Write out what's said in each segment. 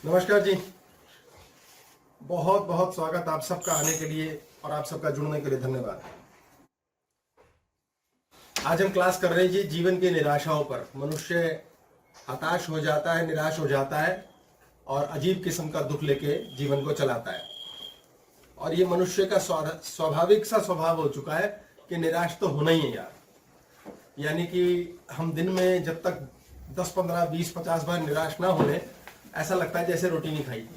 नमस्कार जी। बहुत बहुत स्वागत आप सबका आने के लिए और आप सबका जुड़ने के लिए धन्यवाद। आज हम क्लास कर रहे हैं जी जीवन की निराशाओं पर। मनुष्य हताश हो जाता है, निराश हो जाता है और अजीब किस्म का दुख लेके जीवन को चलाता है। और ये मनुष्य का स्वाभाविक सा स्वभाव हो चुका है कि निराश तो होना ही है यार। यानी कि हम दिन में जब तक 10, 15, 20, 50 बार निराश ना होने, ऐसा लगता है जैसे रोटी नहीं खाई।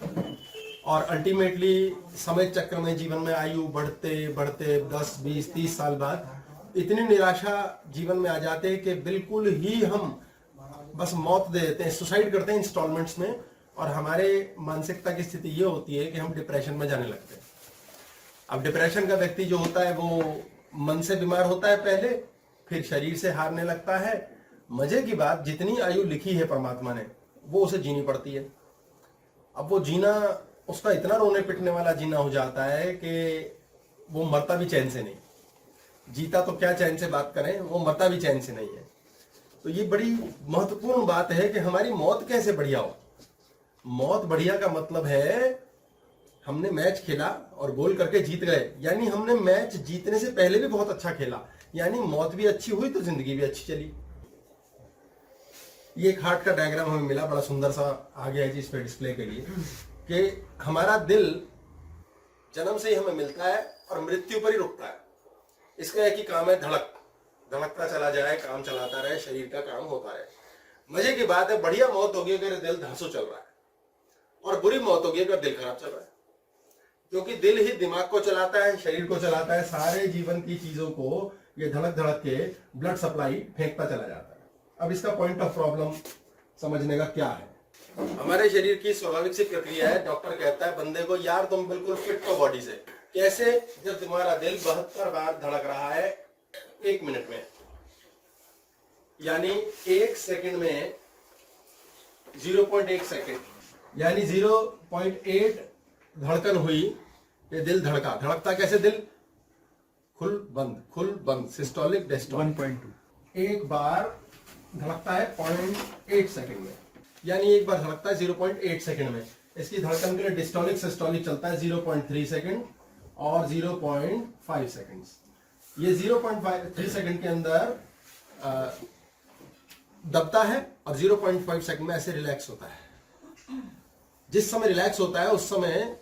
और अल्टीमेटली समय चक्र में जीवन में आयु बढ़ते बढ़ते 10, 20, 30 साल बाद इतनी निराशा जीवन में आ जाते हैं कि बिल्कुल ही हम बस मौत दे देते हैं, सुसाइड करते हैं इंस्टॉलमेंट्स में। और हमारे मानसिकता की स्थिति ये होती है कि हम डिप्रेशन में जाने लगते हैं। अब डिप्रेशन का व्यक्ति जो होता है वो मन से बीमार होता है पहले, फिर शरीर से हारने लगता है। मजे की बात, जितनी आयु लिखी है परमात्मा ने वो उसे जीनी पड़ती है। अब वो जीना उसका इतना रोने पिटने वाला जीना हो जाता है कि वो मरता भी चैन से नहीं। जीता तो क्या चैन से बात करें, वो मरता भी चैन से नहीं है। तो ये बड़ी महत्वपूर्ण बात है कि हमारी मौत कैसे बढ़िया हो। मौत बढ़िया का मतलब है हमने मैच खेला और गोल करके जीत गए, यानी हमने मैच जीतने से पहले भी बहुत अच्छा खेला, यानी मौत भी अच्छी हुई तो जिंदगी भी अच्छी चली। ये एक हार्ट का डायग्राम हमें मिला, बड़ा सुंदर सा आ गया है जी इस पे डिस्प्ले के लिए, कि हमारा दिल जन्म से ही हमें मिलता है और मृत्यु पर ही रुकता है। इसका एक ही काम है, धड़कता चला जाए, काम चलाता रहे, शरीर का काम होता रहे। मजे की बात है, बढ़िया मौत होगी अगर दिल धांसू चल रहा है, और बुरी मौत होगी अगर दिल खराब चल रहा है। क्योंकि दिल ही दिमाग को चलाता है, शरीर को चलाता है, सारे जीवन की चीजों को ये धड़क धड़क के ब्लड सप्लाई फेंकता चला जाता है। अब इसका पॉइंट ऑफ प्रॉब्लम समझने का क्या है। हमारे शरीर की स्वाभाविक सी प्रक्रिया है। डॉक्टर कहता है बंदे को, यार तुम बिल्कुल फिट हो बॉडी से। कैसे? जब तुम्हारा दिल 72 बार धड़क रहा है 1 मिनट में, यानी 1 सेकंड में 0.1 सेकंड, यानी 0.8 धड़कन हुई, ये दिल धड़कता कैसे? दिल खुल बंद, सिस्टोलिक डिस्टोलिक। 1.2 एक बार धड़कता है 0.8 सेकंड में, यानी एक बार धड़कता है 0.8 सेकंड में। इसकी धड़कन के लिए डिस्टोलिक सिस्टोलिक चलता है 0.3 सेकंड और 0.5 सेकंड्स। ये 0.3 सेकंड के अंदर दबता है और 0.5 सेकंड में ऐसे रिलैक्स होता है। जिस समय रिलैक्स होता है उस समय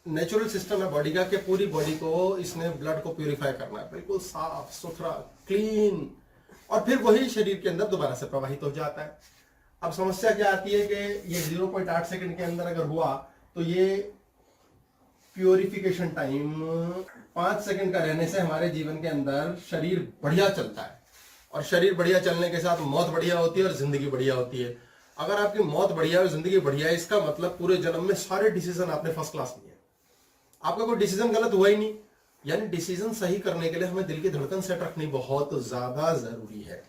नेचुरल सिस्टम है बॉडी का कि पूरी बॉडी को इसने ब्लड को प्यूरिफाई करना है, बिल्कुल साफ सुथरा क्लीन, और फिर वही शरीर के अंदर दोबारा से प्रवाहित हो जाता है। अब समस्या क्या आती है कि ये 0.8 सेकंड के अंदर अगर हुआ तो ये प्योरिफिकेशन टाइम 5 सेकंड का रहने से हमारे जीवन के अंदर शरीर बढ़िया चलता है, और शरीर बढ़िया चलने के साथ मौत बढ़िया होती है और जिंदगी बढ़िया होती है। अगर आपकी मौत बढ़िया और जिंदगी बढ़िया है, इसका मतलब पूरे जन्म में सारे डिसीजन आपने फर्स्ट क्लास लिए, आपका कोई डिसीजन गलत हुआ ही नहीं। यानी डिसीजन सही करने के लिए हमें दिल की धड़कन सेट रखनी बहुत ज्यादा जरूरी है।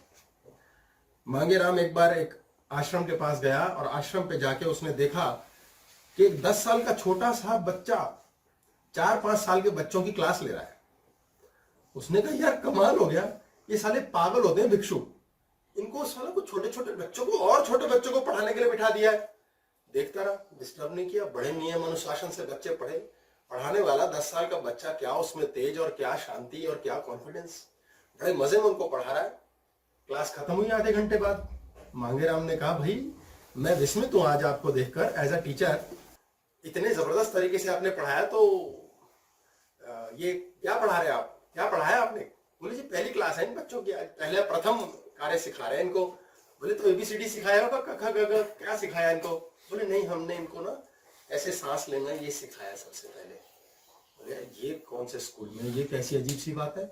मांगे राम एक बार एक आश्रम के पास गया और आश्रम पे जाके उसने देखा कि एक 10 साल का छोटा सा बच्चा 4-5 साल के बच्चों की क्लास ले रहा है। उसने कहा यार कमाल हो गया, ये साले पागल होते हैं भिक्षु, इनको सालों को छोटे छोटे बच्चों को और छोटे बच्चों को पढ़ाने के लिए बिठा दिया है। देखता रहा, डिस्टर्ब नहीं किया, बड़े नियम अनुशासन से बच्चे पढ़े। पढ़ाने वाला 10 साल का बच्चा, क्या उसमें तेज और क्या शांति और क्या कॉन्फिडेंस, बड़े मजे में उनको पढ़ा रहा है। क्लास खत्म हुई आधे घंटे बाद। मांगे राम ने कहा भाई मैं विस्मित हूं आज आपको देखकर एज अ टीचर, इतने जबरदस्त तरीके से आपने पढ़ाया, तो ये क्या पढ़ा रहे आप, क्या पढ़ाया आपने? बोले जी पहली क्लास है इन बच्चों की, पहले प्रथम कार्य सिखा रहे हैं इनको। बोले तो ABCD सिखाया होगा, क ख ग घ क्या सिखाया इनको? बोले नहीं, हमने इनको ना ऐसे सांस लेना ये सिखाया सबसे पहले। बोले ये कौन से स्कूल में, ये कैसी अजीब सी बात है?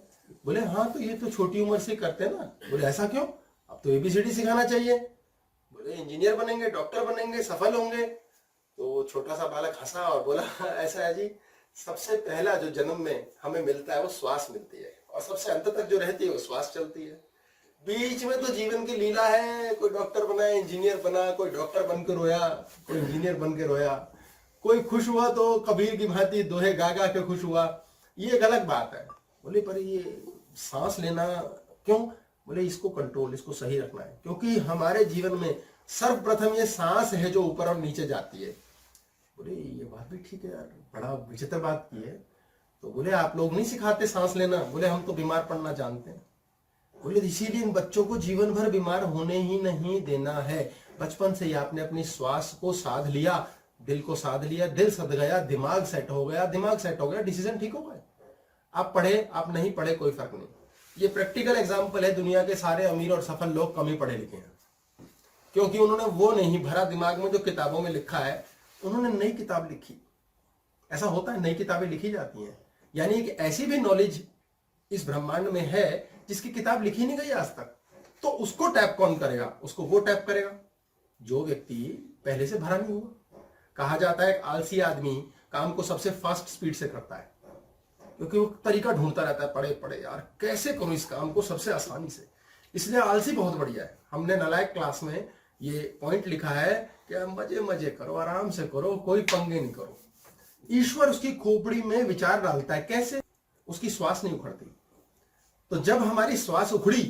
बोले हाँ तो ये तो छोटी उम्र से करते हैं ना। बोले ऐसा क्यों? अब तो ABCD सिखाना चाहिए। बोले इंजीनियर बनेंगे, डॉक्टर बनेंगे, सफल होंगे। तो छोटा सा बालक हंसा और बोला ऐसा है जी, सबसे पहला जो जन्म में हमें मिलता है वो श्वास मिलती है, और सबसे अंत तक जो रहती है वो श्वास चलती है। बीच में तो जीवन की लीला है, कोई डॉक्टर बना, इंजीनियर बना, कोई डॉक्टर बन के रोया, कोई इंजीनियर बन के रोया, कोई खुश हुआ तो कबीर की भांति दोहे गा गा के खुश हुआ, ये एक अलग बात है। बोले पर ये सांस लेना क्यों? बोले इसको कंट्रोल, इसको सही रखना है, क्योंकि हमारे जीवन में सर्वप्रथम ये सांस है जो ऊपर और नीचे जाती है। बोले ये बात भी ठीक है यार, बड़ा विचित्र बात की है। तो बोले आप लोग नहीं सिखाते सांस लेना? बोले हम तो बीमार पड़ना जानते हैं। बोले इसीलिए इन बच्चों को जीवन भर बीमार होने ही नहीं देना है। बचपन से ही आपने अपनी श्वास को साध लिया, दिल को साध लिया, दिल सध गया, दिमाग सेट हो गया, दिमाग सेट हो गया, डिसीजन ठीक हो गए। आप पढ़े आप नहीं पढ़े कोई फर्क नहीं। ये प्रैक्टिकल एग्जाम्पल है, दुनिया के सारे अमीर और सफल लोग कम ही पढ़े लिखे हैं, क्योंकि उन्होंने वो नहीं भरा दिमाग में जो किताबों में लिखा है, उन्होंने नई किताब लिखी। ऐसा होता है, नई किताबें लिखी जाती हैं, यानी कि ऐसी भी नॉलेज इस ब्रह्मांड में है जिसकी किताब लिखी नहीं गई आज तक। तो उसको टैप कौन करेगा? उसको वो टैप करेगा जो व्यक्ति पहले से भरा नहीं हुआ। कहा जाता है एक आलसी आदमी काम को सबसे फास्ट स्पीड से करता है, क्योंकि वो तरीका ढूंढता रहता है, पढ़े पढ़े यार कैसे करूं इस काम को सबसे आसानी से। इसलिए आलसी बहुत बढ़िया है। हमने नालायक क्लास में ये पॉइंट लिखा है कि मजे मजे करो, आराम से करो, कोई पंगे नहीं करो। ईश्वर उसकी खोपड़ी में विचार डालता है, कैसे? उसकी श्वास नहीं उखड़ती। तो जब हमारी श्वास उखड़ी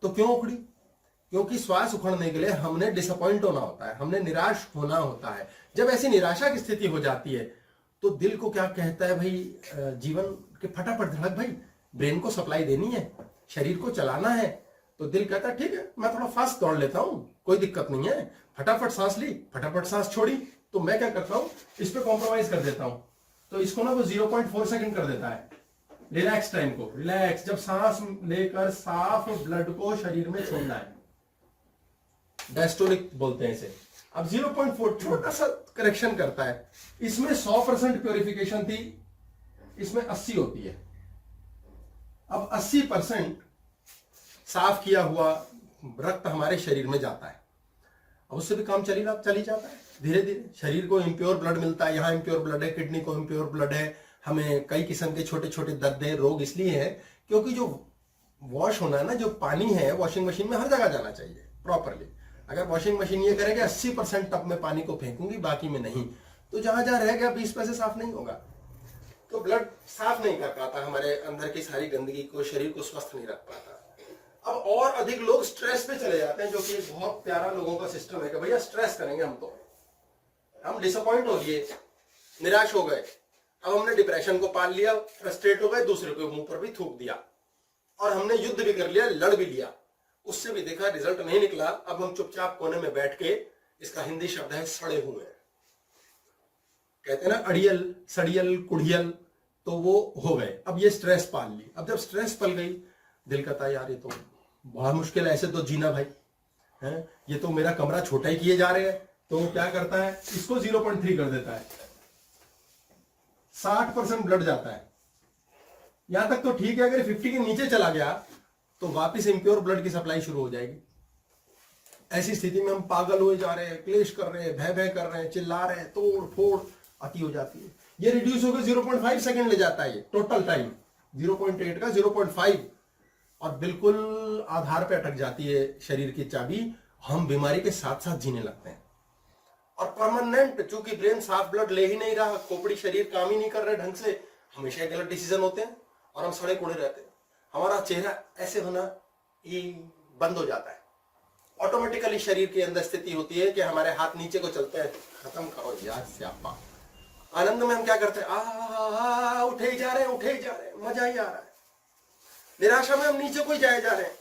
तो क्यों उखड़ी? क्योंकि श्वास उखड़ने के लिए हमने डिसअपॉइंट होना होता है, हमने निराश होना होता है। जब ऐसी निराशा की स्थिति हो जाती है तो दिल को क्या कहता है, भाई जीवन के फटाफट धड़क, भाई ब्रेन को सप्लाई देनी है, शरीर को चलाना है। तो दिल कहता है ठीक है मैं थोड़ा फास्ट दौड़ लेता हूं, कोई दिक्कत नहीं है। फटाफट सांस ली, फटाफट सांस छोड़ी, तो मैं क्या करता हूं, इस पे कॉम्प्रोमाइज कर देता हूं। तो इसको ना वो 0.4 सेकंड कर देता है, रिलैक्स टाइम को। रिलैक्स, जब सांस लेकर साफ ब्लड को शरीर में छोड़ना है, डायस्टोलिक बोलते हैं इसे। अब 0.4 छोटा सा करेक्शन करता है। इसमें 100% प्योरिफिकेशन थी, इसमें 80 होती है। अब 80% साफ किया हुआ रक्त हमारे शरीर में जाता है। अब उससे भी काम चली जाता है धीरे धीरे। शरीर को इम्प्योर ब्लड मिलता है, यहाँ इम्प्योर ब्लड है, किडनी को इम्प्योर ब्लड है। हमें कई किस्म के छोटे छोटे दर्द रोग इसलिए है क्योंकि जो वॉश होना है ना, जो पानी है वॉशिंग मशीन में हर जगह जाना चाहिए प्रॉपरली। अगर वॉशिंग मशीन ये करेगा 80% टब में पानी को फेंकूंगी, बाकी में नहीं, तो जहां जहां रह गया 20 पैसे साफ नहीं होगा। तो ब्लड साफ नहीं कर पाता हमारे अंदर की सारी गंदगी को, शरीर को स्वस्थ नहीं रख पाता। अब और अधिक लोग स्ट्रेस पे चले जाते हैं, जो कि एक बहुत प्यारा लोगों का सिस्टम है कि भैया स्ट्रेस करेंगे हम डिसअपॉइंट हो गए, निराश हो गए, अब हमने डिप्रेशन को पाल लिया, फ्रस्ट्रेट हो गए, दूसरे के मुंह पर भी थूक दिया, और हमने युद्ध भी कर लिया, लड़ भी लिया, उससे भी देखा रिजल्ट नहीं निकला। अब हम चुपचाप कोने में बैठ के, इसका हिंदी शब्द है सड़े हुए, कहते हैं ना अड़ियल सड़ियल कुड़ियल, तो वो हो गए। अब ये स्ट्रेस पाल ली। अब जब स्ट्रेस पल गई, दिल कहता है यार ये तो बहुत मुश्किल है ऐसे तो जीना भाई, है ये तो मेरा कमरा छोटा ही किए जा रहे हैं। तो क्या करता है, इसको 0.3 कर देता है, 60% ब्लड जाता है। यहां तक तो ठीक है, अगर 50 के नीचे चला गया तो वापस इम्प्योर ब्लड की सप्लाई शुरू हो जाएगी। ऐसी स्थिति में हम पागल हुए जा रहे हैं, क्लेश कर रहे हैं, भय भय कर रहे हैं, चिल्ला रहे हैं, तोड़ फोड़ अति हो जाती है। ये रिड्यूस होकर 0.5 सेकंड ले जाता है, ये टोटल टाइम 0.8 का 0.5, और बिल्कुल आधार पे अटक जाती है शरीर की चाबी। हम बीमारी के साथ साथ जीने लगते हैं, और परमानेंट, चूंकि ब्रेन साफ ब्लड ले ही नहीं रहा, खोपड़ी शरीर काम ही नहीं कर रहे ढंग से, हमेशा गलत डिसीजन होते हैं और हम सड़े कुड़े रहते हैं। हमारा चेहरा ऐसे होना ये बंद हो जाता है, ऑटोमेटिकली शरीर के अंदर स्थिति होती है कि हमारे हाथ नीचे को चलते हैं, खत्म करो यार स्यापा। आनंद में हम क्या करते हैं, उठे ही जा रहे हैं, मजा ही आ रहा है। निराशा में हम नीचे को ही जाए जा रहे हैं।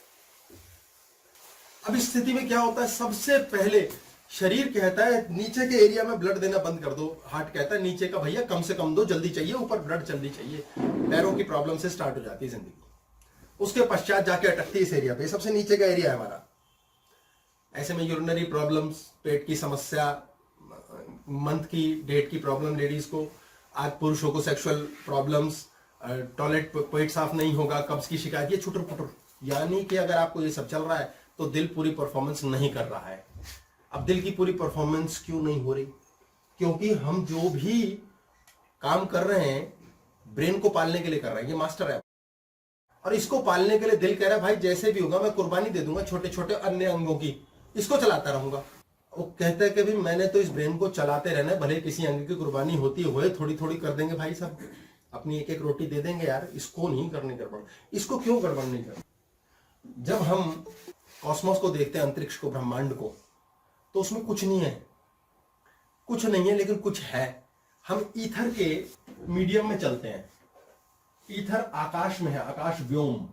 अब इस स्थिति में क्या होता है, सबसे पहले शरीर कहता है नीचे के एरिया में ब्लड देना बंद कर दो, हार्ट कहता है नीचे का भैया कम से कम दो, जल्दी चाहिए, ऊपर ब्लड जल्दी चाहिए। पैरों की प्रॉब्लम से स्टार्ट हो जाती है जिंदगी, उसके पश्चात जाके अटकती है इस एरिया पे, सबसे नीचे का एरिया है हमारा। ऐसे में यूरिनरी प्रॉब्लम्स, पेट की समस्या, मंथ की डेट की प्रॉब्लम लेडीज को, आज पुरुषों को सेक्सुअल प्रॉब्लम्स, टॉयलेट पेट साफ नहीं होगा, कब्ज की शिकायत, ये छुटर पुटर। यानी कि अगर आपको ये सब चल रहा है तो दिल पूरी परफॉर्मेंस नहीं कर रहा है। अब दिल की पूरी परफॉर्मेंस क्यों नहीं हो रही? क्योंकि हम जो भी काम कर रहे हैं ब्रेन को पालने के लिए कर रहे हैं, ये मास्टर है, और इसको पालने के लिए दिल कह रहा है भाई जैसे भी होगा मैं कुर्बानी दे दूंगा छोटे छोटे अन्य अंगों की, इसको चलाता रहूंगा। वो कहता है कि भाई मैंने तो इस ब्रेन को चलाते रहना है, भले किसी अंग की कुर्बानी होती हुए थोड़ी थोड़ी कर देंगे भाई, सब अपनी एक एक रोटी दे देंगे यार, इसको नहीं करनी गड़बड़। इसको क्यों गड़बड़ नहीं करनी? जब हम कॉस्मोस को देखते हैं, अंतरिक्ष को, ब्रह्मांड को, तो उसमें कुछ नहीं है। कुछ नहीं है लेकिन कुछ है। हम ईथर के मीडियम में चलते हैं। ईथर आकाश में है, आकाश व्योम।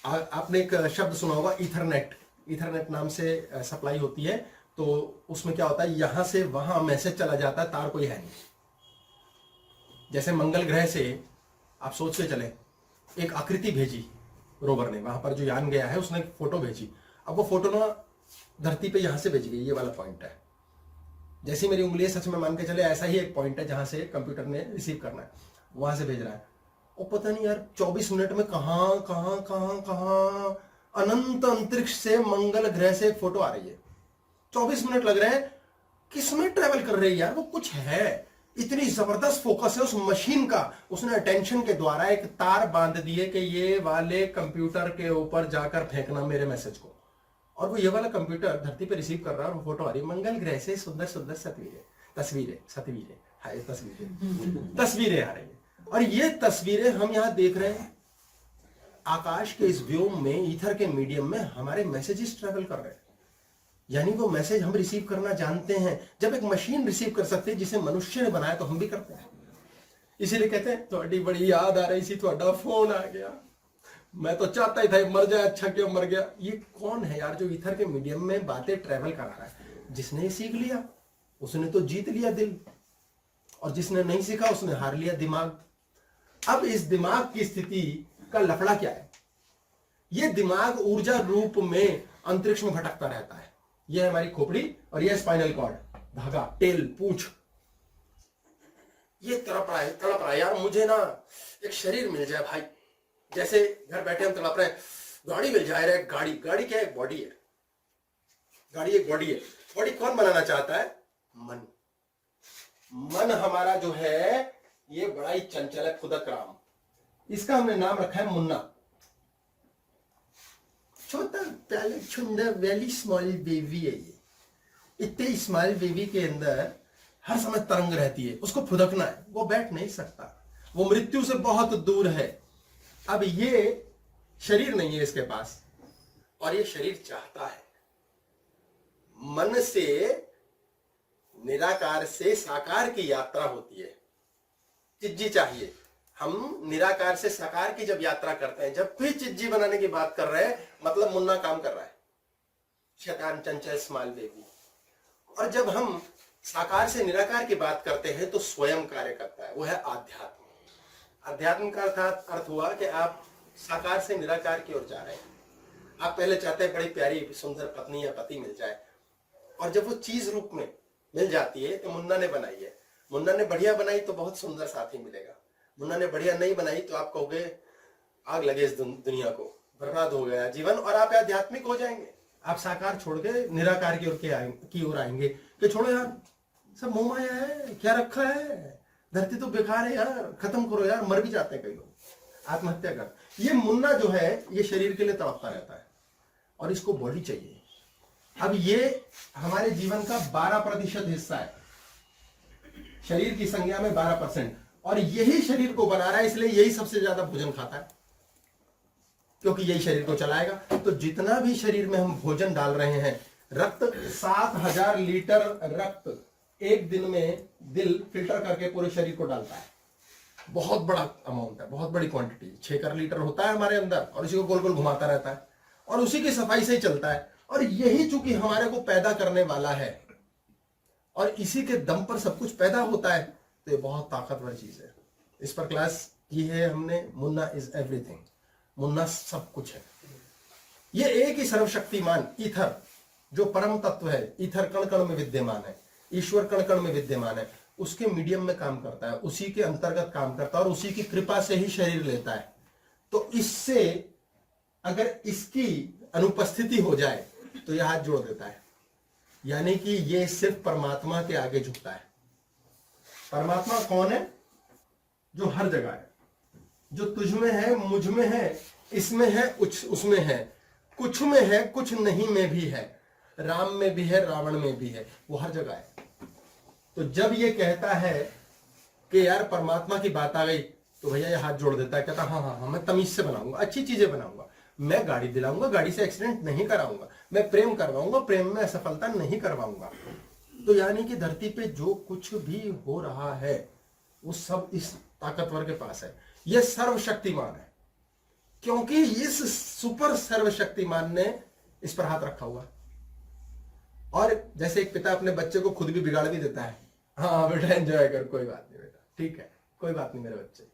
आपने एक शब्द सुना होगा ईथरनेट। ईथरनेट नाम से सप्लाई होती है। तो उसमें क्या होता है, यहां से वहां मैसेज चला जाता है, तार कोई है नहीं। जैसे मंगल ग्रह से आप सोच के चले, एक आकृति भेजी रोवर ने, वहां पर जो यान गया है उसने एक फोटो भेजी। अब वो फोटो ना धरती पे यहां से भेजी गई, ये वाला पॉइंट है। जैसी मेरी उंगली सच में मान के चले, ऐसा ही एक पॉइंट है जहां से कंप्यूटर ने रिसीव करना है, वहां से भेज रहा है। और पता नहीं यार 24 मिनट में कहां कहां कहां कहां अनंत अंतरिक्ष से मंगल ग्रह से एक फोटो आ रही है। 24 मिनट लग रहे हैं, किसमें ट्रेवल कर रही है यार, वो कुछ है। इतनी जबरदस्त फोकस है उस मशीन का, उसने अटेंशन के द्वारा एक तार बांध दिए कि ये वाले कंप्यूटर के ऊपर जाकर फेंकना मेरे मैसेज को। और वो ये वाला कंप्यूटर धरती पे रिसीव कर रहा है और फोटो आ रही है मंगल ग्रह से। सुंदर सुंदर तस्वीरें आ रही है। और ये तस्वीरें हम यहां देख रहे हैं, आकाश के इस व्योम में, ईथर के मीडियम में हमारे मैसेजेस ट्रेवल कर रहे हैं। यानी वो मैसेज हम रिसीव करना जानते हैं। जब एक मशीन रिसीव कर सकती है जिसे मनुष्य ने बनाया, तो हम भी करते हैं। इसीलिए कहते हैं थोड़ी बड़ी याद आ रही सी, थोड़ा फोन आ गया, मैं तो चाहता ही था मर जाए, अच्छा क्यों मर गया। ये कौन है यार जो ईथर के मीडियम में बातें ट्रेवल करा रहा है? जिसने सीख लिया उसने तो जीत लिया दिल, और जिसने नहीं सीखा उसने हार लिया दिमाग। अब इस दिमाग की स्थिति का लफड़ा क्या है? ये दिमाग ऊर्जा रूप में अंतरिक्ष में भटकता रहता है। यह है हमारी खोपड़ी और यह स्पाइनल कॉर्ड, धागा, टेल, पूंछ। ये तड़प रहा है यार, मुझे ना एक शरीर मिल जाए भाई। जैसे घर बैठे हम तड़प रहे हैं, गाड़ी मिल जाए रे। गाड़ी क्या है? बॉडी है। गाड़ी एक बॉडी है। बॉडी कौन बनाना चाहता है? मन हमारा जो है ये बड़ा ही चंचल है, खुदक राम। इसका हमने नाम रखा है मुन्ना। छोटा प्याले छुंदा वेली स्मॉल बेबी है ये। इतने स्मॉल बेबी के अंदर हर समय तरंग रहती है, उसको फुदकना है, वो बैठ नहीं सकता, वो मृत्यु से बहुत दूर है। अब ये शरीर नहीं है इसके पास, और ये शरीर चाहता है। मन से निराकार से साकार की यात्रा होती है। चिज्जी चाहिए। हम निराकार से साकार की जब यात्रा करते हैं, जब भी चिज्जी बनाने की बात कर रहे हैं, मतलब मुन्ना काम कर रहा है, शैतान चंचल स्मॉल बेबी। और जब हम साकार से निराकार की बात करते हैं तो स्वयं कार्य करता है, वो है आध्यात्म। अध्यात्म का अर्थ हुआ कि आप साकार से निराकार की ओर जा रहे हैं। आप पहले चाहते हैं बड़ी प्यारी सुंदर पत्नी या पति मिल जाए, और जब वो चीज रूप में मिल जाती है, तो मुन्ना ने बनाई है, मुन्ना ने बढ़िया बनाई तो बहुत सुंदर साथी मिलेगा। मुन्ना ने बढ़िया नहीं बनाई तो आप कहोगे आग लगे इस दुनिया को, बर्बाद हो गया जीवन, और आप आध्यात्मिक हो जाएंगे। आप साकार छोड़ के निराकार की ओर आएंगे कि छोड़ो यार, सब मोह माया है, क्या रखा है, धरती तो बेकार है यार, खत्म करो यार। मर भी जाते हैं कई लोग, आत्महत्या कर। ये मुन्ना जो है ये शरीर के लिए तड़पता रहता है, और इसको बॉडी चाहिए। अब ये हमारे जीवन का 12% हिस्सा है, शरीर की संज्ञा में 12%, और यही शरीर को बना रहा है, इसलिए यही सबसे ज्यादा भोजन खाता है, क्योंकि यही शरीर को चलाएगा। तो जितना भी शरीर में हम भोजन डाल रहे हैं, रक्त 7000 लीटर रक्त एक दिन में दिल फिल्टर करके पूरे शरीर को डालता है। बहुत बड़ा अमाउंट है, बहुत बड़ी क्वांटिटी, 6 लीटर होता है हमारे अंदर, और उसी को गोल गोल घुमाता रहता है, और उसी की सफाई से ही चलता है। और यही चूंकि हमारे को पैदा करने वाला है, और इसी के दम पर सब कुछ पैदा होता है, तो ये बहुत ताकतवर चीज है। इस पर क्लास की है हमने, मुन्ना इज एवरीथिंग। मुन्ना सब कुछ है। ये एक ही सर्वशक्तिमान ईथर जो परम तत्व है, ईथर कण कण में विद्यमान है, ईश्वर कण कण में विद्यमान है, उसके मीडियम में काम करता है, उसी के अंतर्गत काम करता है, और उसी की कृपा से ही शरीर लेता है। तो इससे अगर इसकी अनुपस्थिति हो जाए तो यह हाथ जोड़ देता है, यानी कि ये सिर्फ परमात्मा के आगे झुकता है। परमात्मा कौन है? जो हर जगह है, जो तुझ में है, मुझ में है, इसमें है, उसमें है, कुछ में है, कुछ नहीं में भी है, राम में भी है, रावण में भी है, वो हर जगह है। तो जब ये कहता है कि यार परमात्मा की बात आ गई, तो भैया ये हाथ जोड़ देता है, कहता हाँ हाँ हाँ, मैं तमीज से बनाऊंगा, अच्छी चीजें बनाऊंगा, मैं गाड़ी दिलाऊंगा, गाड़ी से एक्सीडेंट नहीं कराऊंगा, मैं प्रेम करवाऊंगा, प्रेम में असफलता नहीं करवाऊंगा, तो यानी कि धरती पे जो कुछ भी हो रहा है वो सब इस ताकतवर के पास है। यह सर्वशक्तिमान है, क्योंकि इस सुपर सर्वशक्तिमान ने इस पर हाथ रखा हुआ। और जैसे एक पिता अपने बच्चे को खुद भी बिगाड़ भी देता है, हाँ बेटा एंजॉय कर, कोई बात नहीं बेटा, ठीक है, कोई बात नहीं मेरे बच्चे।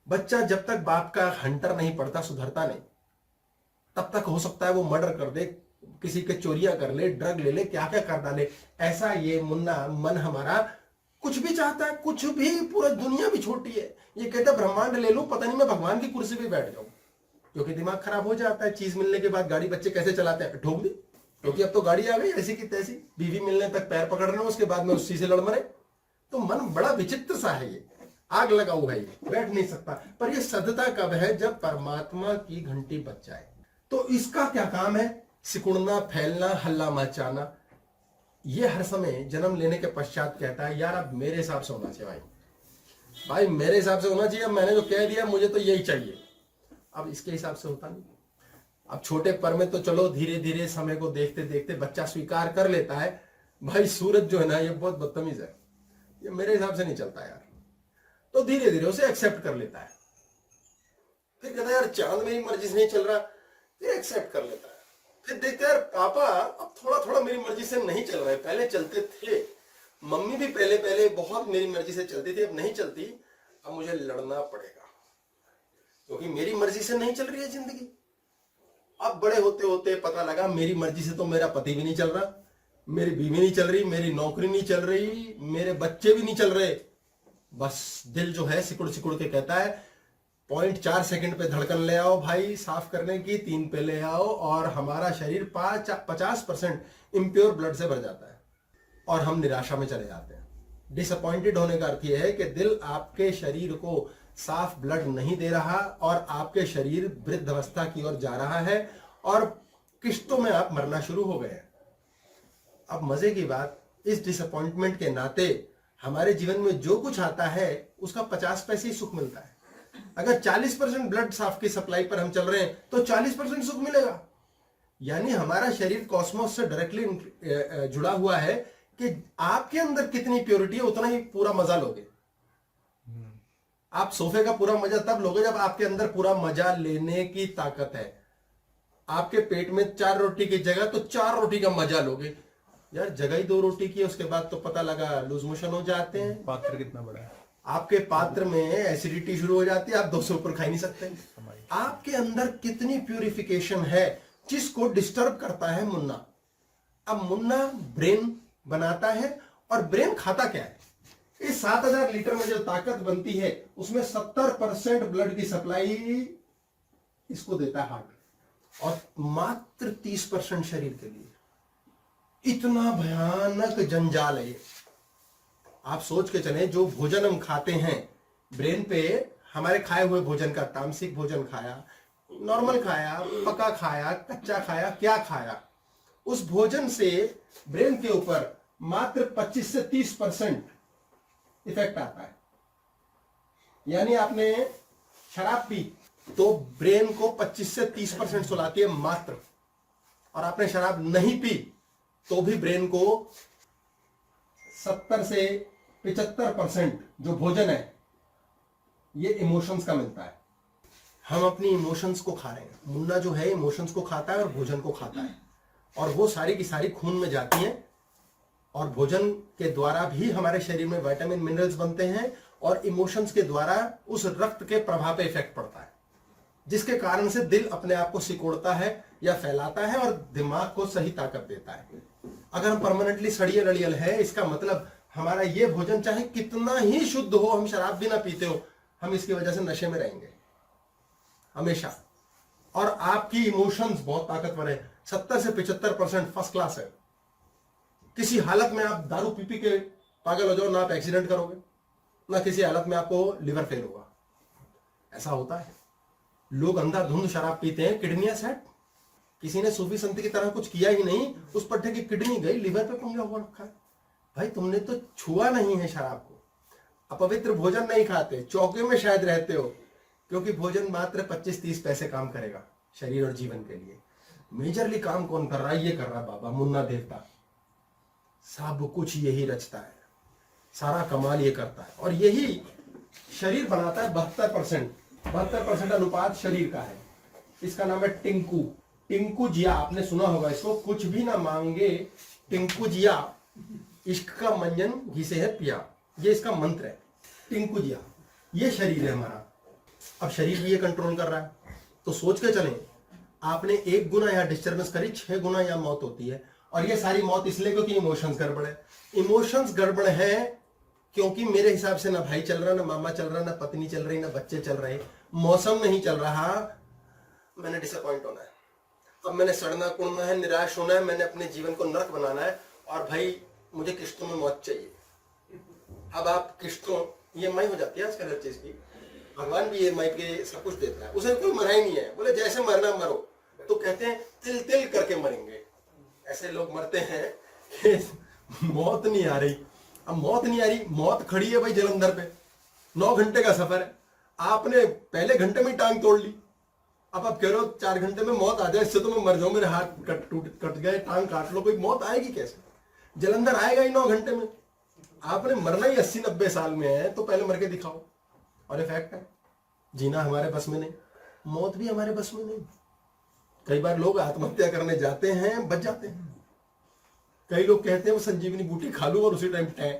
बच्चा जब तक बाप का हंटर नहीं पड़ता, सुधरता नहीं, तब तक हो सकता है वो मर्डर कर दे, किसी के चोरियां कर ले, ड्रग ले ले, क्या क्या कर डाले। ऐसा ये मुन्ना मन हमारा कुछ भी चाहता है, कुछ भी, पूरा दुनिया भी छोटी है, ये कहता है ब्रह्मांड ले लूं, पता नहीं मैं भगवान की कुर्सी पे बैठ जाऊं। क्योंकि दिमाग खराब हो जाता है, चीज मिलने के बाद गाड़ी बच्चे कैसे चलाते हैं, ठोक दी, क्योंकि अब तो गाड़ी आ गई ऐसी की तैसी, बीवी मिलने तक पैर पकड़ रहे हो, उसके बाद में उसी से लड़ मरे। तो मन बड़ा विचित्र सा है, ये आग लगा हुआ है, ये बैठ नहीं सकता। पर ये सदता कब है, जब परमात्मा की घंटी बज जाए। तो इसका क्या काम है, सिकुड़ना, फैलना, हल्ला मचाना। ये हर समय जन्म लेने के पश्चात कहता है यार अब मेरे हिसाब से होना चाहिए, भाई मेरे हिसाब से होना चाहिए, अब मैंने तो कह दिया मुझे तो यही चाहिए। अब इसके हिसाब से होता नहीं। अब छोटे पर में तो चलो धीरे धीरे समय को देखते देखते बच्चा स्वीकार कर लेता है, भाई सूरज जो है ना ये बहुत बदतमीज है, ये मेरे हिसाब से नहीं चलता यार, तो धीरे धीरे उसे एक्सेप्ट कर लेता है। फिर कहता है यार चांद मेरी मर्जी से नहीं चल रहा, फिर एक्सेप्ट कर लेता है। फिर देखता है यार पापा अब थोड़ा थोड़ा मेरी मर्जी से नहीं चल रहा है, पहले चलते थे, मम्मी भी पहले पहले बहुत मेरी मर्जी से चलती थी, अब नहीं चलती, अब मुझे लड़ना पड़ेगा क्योंकि मेरी मर्जी से नहीं चल रही है जिंदगी। अब बड़े होते होते पता लगा मेरी मर्जी से तो मेरा पति भी नहीं चल रहा, मेरी बीवी नहीं चल रही, मेरी नौकरी नहीं चल रही, मेरे बच्चे भी नहीं चल रहे। बस दिल जो है सिकुड़ सिकुड़ के कहता है 0.4 सेकंड पे धड़कन ले आओ भाई साफ करने की, 3 पे ले आओ, और हमारा शरीर 50% इम्प्योर ब्लड से भर जाता है और हम निराशा में चले जाते हैं। डिसअपॉइंटेड होने का अर्थ यह है कि दिल आपके शरीर को साफ ब्लड नहीं दे रहा और आपके शरीर वृद्धावस्था की ओर जा रहा है और किश्तों में आप मरना शुरू हो गए हैं। अब मजे की बात, इस डिसअपॉइंटमेंट के नाते हमारे जीवन में जो कुछ आता है उसका 50 पैसे ही सुख मिलता है। अगर 40% ब्लड साफ की सप्लाई पर हम चल रहे हैं तो 40% सुख मिलेगा। यानी हमारा शरीर कॉस्मोस से डायरेक्टली जुड़ा हुआ है कि आपके अंदर कितनी प्योरिटी है उतना ही पूरा मजा लोगे। आप सोफे का पूरा मजा तब लोगे जब आपके अंदर पूरा मजा लेने की ताकत है। आपके पेट में 4 रोटी की जगह तो 4 रोटी का मजा लोगे। यार जगह ही 2 रोटी की, उसके बाद तो पता लगा लूज मोशन हो जाते हैं। पात्र कितना बड़ा है, आपके पात्र में एसिडिटी शुरू हो जाती है, आप 2 से ऊपर खा ही नहीं सकते। आपके अंदर कितनी प्यूरिफिकेशन है जिसको डिस्टर्ब करता है मुन्ना। अब मुन्ना ब्रेन बनाता है और ब्रेन खाता क्या है, इस 7000 लीटर में जो ताकत बनती है उसमें 70% ब्लड की सप्लाई इसको देता है हार्ट और मात्र 30% शरीर के लिए। इतना भयानक जंजाल है ये। आप सोच के चलें जो भोजन हम खाते हैं ब्रेन पे, हमारे खाए हुए भोजन का, तामसिक भोजन खाया, नॉर्मल खाया, पका खाया, कच्चा खाया, क्या खाया, उस भोजन से ब्रेन के ऊपर मात्र 25 से 30% इफेक्ट आता है। यानी आपने शराब पी तो ब्रेन को 25 से 30% सुलाती है मात्र, और आपने शराब नहीं पी तो भी ब्रेन को 70 से 75% जो भोजन है ये इमोशंस का मिलता है। हम अपनी इमोशंस को खा रहे हैं। मुन्ना जो है इमोशंस को खाता है और भोजन को खाता है, और वो सारी की सारी खून में जाती हैं, और भोजन के द्वारा भी हमारे शरीर में विटामिन मिनरल्स बनते हैं, और इमोशंस के द्वारा उस रक्त के प्रभाव पे इफेक्ट पड़ता है, जिसके कारण से दिल अपने आप को सिकोड़ता है या फैलाता है और दिमाग को सही ताकत देता है। अगर हम परमानेंटली सड़ियल अड़ियल है, इसका मतलब हमारा ये भोजन चाहे कितना ही शुद्ध हो, हम शराब भी ना पीते हो, हम इसकी वजह से नशे में रहेंगे हमेशा। और आपकी इमोशंस बहुत ताकतवर है, 70 से 75% फर्स्ट क्लास है। किसी हालत में आप दारू पी पी के पागल हो जाओ, ना आप एक्सीडेंट करोगे, ना किसी हालत में आपको लिवर फेल होगा। ऐसा होता है। लोग अंधाधुंध शराब पीते हैं, किडनियां सेट, किसी ने सूफी संत की तरह कुछ किया ही नहीं, उस पट्टे की किडनी गई, लिवर पे पंगा हुआ रखा है। भाई तुमने तो छुआ नहीं है शराब को, अपवित्र भोजन नहीं खाते, चौके में शायद रहते हो, क्योंकि भोजन मात्र 25-30 पैसे काम करेगा शरीर और जीवन के लिए। मेजरली काम कौन कर रहा है? ये कर रहा है बाबा मुन्ना देवता। सब कुछ यही रचता है, सारा कमाल ये करता है, और यही शरीर बनाता है। 72% अनुपात शरीर का है। इसका नाम है टिंकू। टिंकू जिया, आपने सुना होगा इसको, कुछ भी ना मांगे टिंकू जिया, इश्क का मंजन घी से है पिया, ये इसका मंत्र है। टिंकू जिया, ये शरीर है हमारा। अब शरीर भी ये कंट्रोल कर रहा है, तो सोच के चलें, आपने 1 गुना यहाँ डिस्टर्बेंस करी, 6 गुना यहाँ मौत होती है। और ये सारी मौत इसलिए क्योंकि इमोशंस गड़बड़ है। इमोशंस गड़बड़ है क्योंकि मेरे हिसाब से ना भाई चल रहा, ना मामा चल रहा, ना पत्नी चल रही, ना बच्चे चल रहे, मौसम नहीं चल रहा। मैंने डिसअपॉइंट होना है, अब मैंने सड़ना कुड़ना है, निराश होना है, मैंने अपने जीवन को नरक बनाना है, और भाई मुझे किस्तों में मौत चाहिए। अब आप किस्तों EMI हो जाती है आजकल हर चीज की, भगवान भी EMI पे सब कुछ देता है, उसे कोई मरा ही नहीं है। बोले जैसे मरना मरो, तो कहते हैं तिल तिल करके मरेंगे। ऐसे लोग मरते हैं कि मौत नहीं आ रही। अब मौत नहीं आ रही, मौत खड़ी है भाई जलंधर पे, 9 घंटे का सफर है, आपने पहले घंटे में टांग तोड़ ली। अब आप कह रहे हो 4 घंटे में मौत आ जाए, इससे तो मैं मर जाऊं, मेरे हाथ कट गए, टांग काट लो, कोई मौत आएगी कैसे? जलंधर आएगा ही 9 घंटे में। आपने मरना ही 80-90 साल में है, तो पहले मर के दिखाओ। और ये फैक्ट है, जीना हमारे बस में नहीं, मौत भी हमारे बस में नहीं। कई बार लोग आत्महत्या करने जाते हैं, बच जाते हैं। कई लोग कहते हैं वो संजीवनी बूटी खा लूं और उसी टाइम टैं।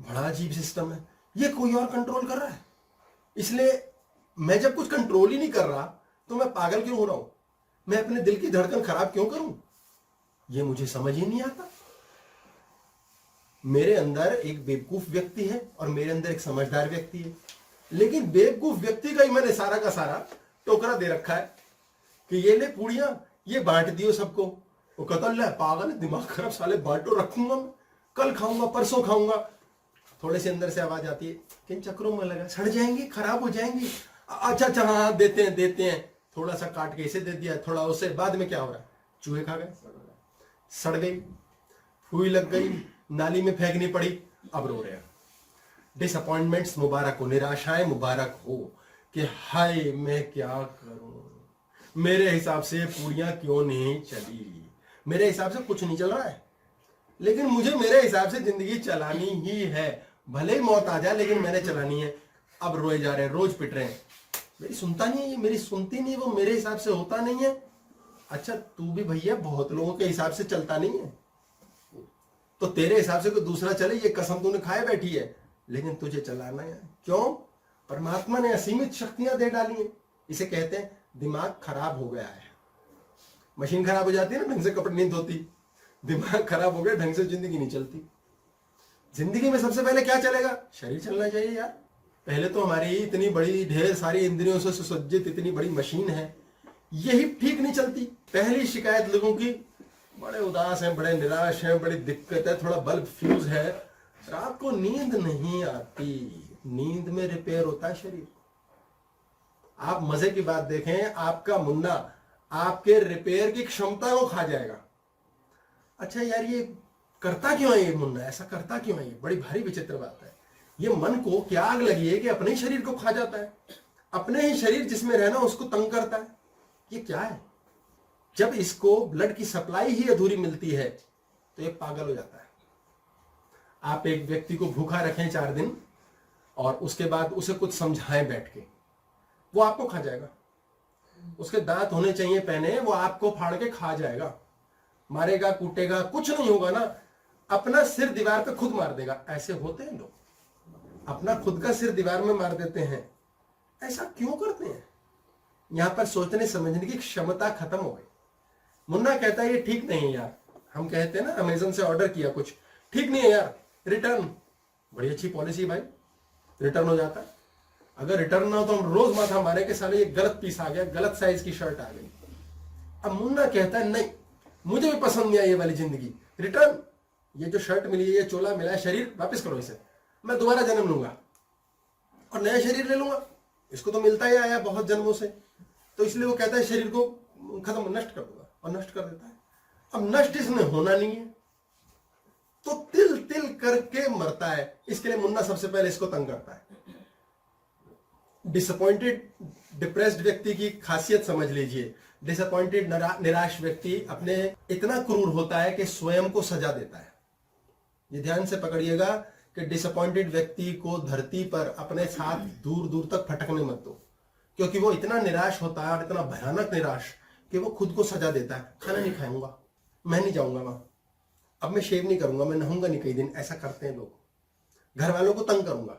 बड़ा अजीब सिस्टम है, ये कोई और कंट्रोल कर रहा है। इसलिए मैं जब कुछ कंट्रोल ही नहीं कर रहा, तो मैं पागल क्यों हो रहा हूं? मैं अपने दिल की धड़कन खराब क्यों करूं? ये मुझे समझ ही नहीं आता। मेरे अंदर एक बेवकूफ व्यक्ति है और मेरे अंदर एक समझदार व्यक्ति है, लेकिन बेवकूफ व्यक्ति का ही मैंने सारा का सारा टोकरा दे रखा है कि ये ले पूड़ियां, ये बांट दियो सबको। वो कतल है, पागल है, दिमाग खराब, साले बांटो, रखूंगा मैं, कल खाऊंगा, परसों खाऊंगा। थोड़े से अंदर से आवाज आती है, किन चक्रों में लगा, सड़ जाएंगी, खराब हो जाएंगी। अच्छा हाँ, देते हैं, थोड़ा सा काट के इसे दे दिया, थोड़ा उसे, बाद में क्या हो रहा है? चूहे खा गए, सड़ गई, फूई लग गई, नाली में फेंकनी पड़ी, अब रो रहे हैं। डिसअपॉइंटमेंट्स मुबारक हो, निराशाएं मुबारक हो कि हाय मैं क्या करूं, मेरे हिसाब से पूरियां क्यों नहीं चली, मेरे हिसाब से कुछ नहीं चल रहा है, लेकिन मुझे मेरे हिसाब से जिंदगी चलानी ही है। भले ही मौत आ जाए, लेकिन मैंने चलानी है। अब रोए जा रहे हैं, रोज पिट रहे हैं, मेरी सुनता नहीं है, ये मेरी सुनती नहीं है, वो मेरे हिसाब से होता नहीं है। अच्छा तू भी भैया बहुत लोगों के हिसाब से चलता नहीं है, तो तेरे हिसाब से कोई दूसरा चले, ये कसम तूने खाए बैठी है, लेकिन तुझे चलाना है। क्यों? परमात्मा ने असीमित शक्तियां दे डाली हैं। इसे कहते हैं दिमाग खराब हो गया है। मशीन खराब हो जाती है ना, ढंग से कपड़े नहीं धोती, दिमाग खराब हो गया, ढंग से जिंदगी नहीं चलती। जिंदगी में सबसे पहले क्या चलेगा? शरीर चलना चाहिए यार। पहले तो हमारी इतनी बड़ी ढेर सारी इंद्रियों से सुसज्जित इतनी बड़ी मशीन है, यही ठीक नहीं चलती। पहली शिकायत लोगों की, बड़े उदास हैं, बड़े निराश हैं, बड़ी दिक्कत है, थोड़ा बल्ब फ्यूज है, रात को नींद नहीं आती। नींद में रिपेयर होता है शरीर। आप मजे की बात देखें, आपका मुन्ना आपके रिपेयर की क्षमता को खा जाएगा। अच्छा यार ये करता क्यों है ये मुन्ना, ऐसा करता क्यों है? ये बड़ी भारी विचित्र बात है। ये मन को क्या आग लगी है कि अपने ही शरीर को खा जाता है, अपने ही शरीर जिसमें रहना उसको तंग करता है। ये क्या है? जब इसको ब्लड की सप्लाई ही अधूरी मिलती है तो ये पागल हो जाता है। आप एक व्यक्ति को भूखा रखें 4 दिन और उसके बाद उसे कुछ समझाएं बैठ के, वो आपको खा जाएगा। उसके दांत होने चाहिए पहने, वो आपको फाड़ के खा जाएगा, मारेगा, कूटेगा, कुछ नहीं होगा ना, अपना सिर दीवार पे खुद मार देगा। ऐसे होते हैं लोग, अपना खुद का सिर दीवार में मार देते हैं। ऐसा क्यों करते हैं? यहां पर सोचने समझने की क्षमता खत्म हो गई। मुन्ना कहता है ये ठीक नहीं है यार। हम कहते हैं ना, अमेजन से ऑर्डर किया कुछ, ठीक नहीं है यार, रिटर्न। बड़ी अच्छी पॉलिसी भाई, रिटर्न हो जाता है। अगर रिटर्न ना हो तो हम रोज माथा मारे के साले ये गलत पीस आ गया, गलत साइज की शर्ट आ गई। अब मुन्ना कहता है नहीं, मुझे भी पसंद नहीं आई ये वाली जिंदगी, रिटर्न। ये जो शर्ट मिली है, ये चोला मिला है, शरीर वापस करो इसे, मैं दोबारा जन्म लूंगा और नया शरीर ले लूंगा। इसको तो मिलता ही आया बहुत जन्मों से, तो इसलिए वो कहता है शरीर को खत्म, नष्ट कर दूंगा, और नष्ट कर देता है। अब नष्ट इसमें होना नहीं है तो तिल तिल करके मरता है। इसके लिए मुन्ना सबसे पहले इसको तंग करता है। डिसअपॉइंटेड डिप्रेस्ड व्यक्ति की खासियत समझ लीजिए। डिसअपॉइंटेड निराश व्यक्ति अपने इतना क्रूर होता है कि स्वयं को सजा देता है। ये ध्यान से पकड़िएगा कि डिसअपॉइंटेड व्यक्ति को धरती पर अपने साथ दूर दूर तक फटकने मत दो, क्योंकि वो इतना निराश होता है और इतना भयानक निराश कि वो खुद को सजा देता है। खाना नहीं खाऊंगा, मैं नहीं जाऊंगा वहां, अब मैं शेव नहीं करूंगा, मैं नहाऊंगा नहीं कई दिन। ऐसा करते हैं लोग। घर वालों को तंग करूंगा,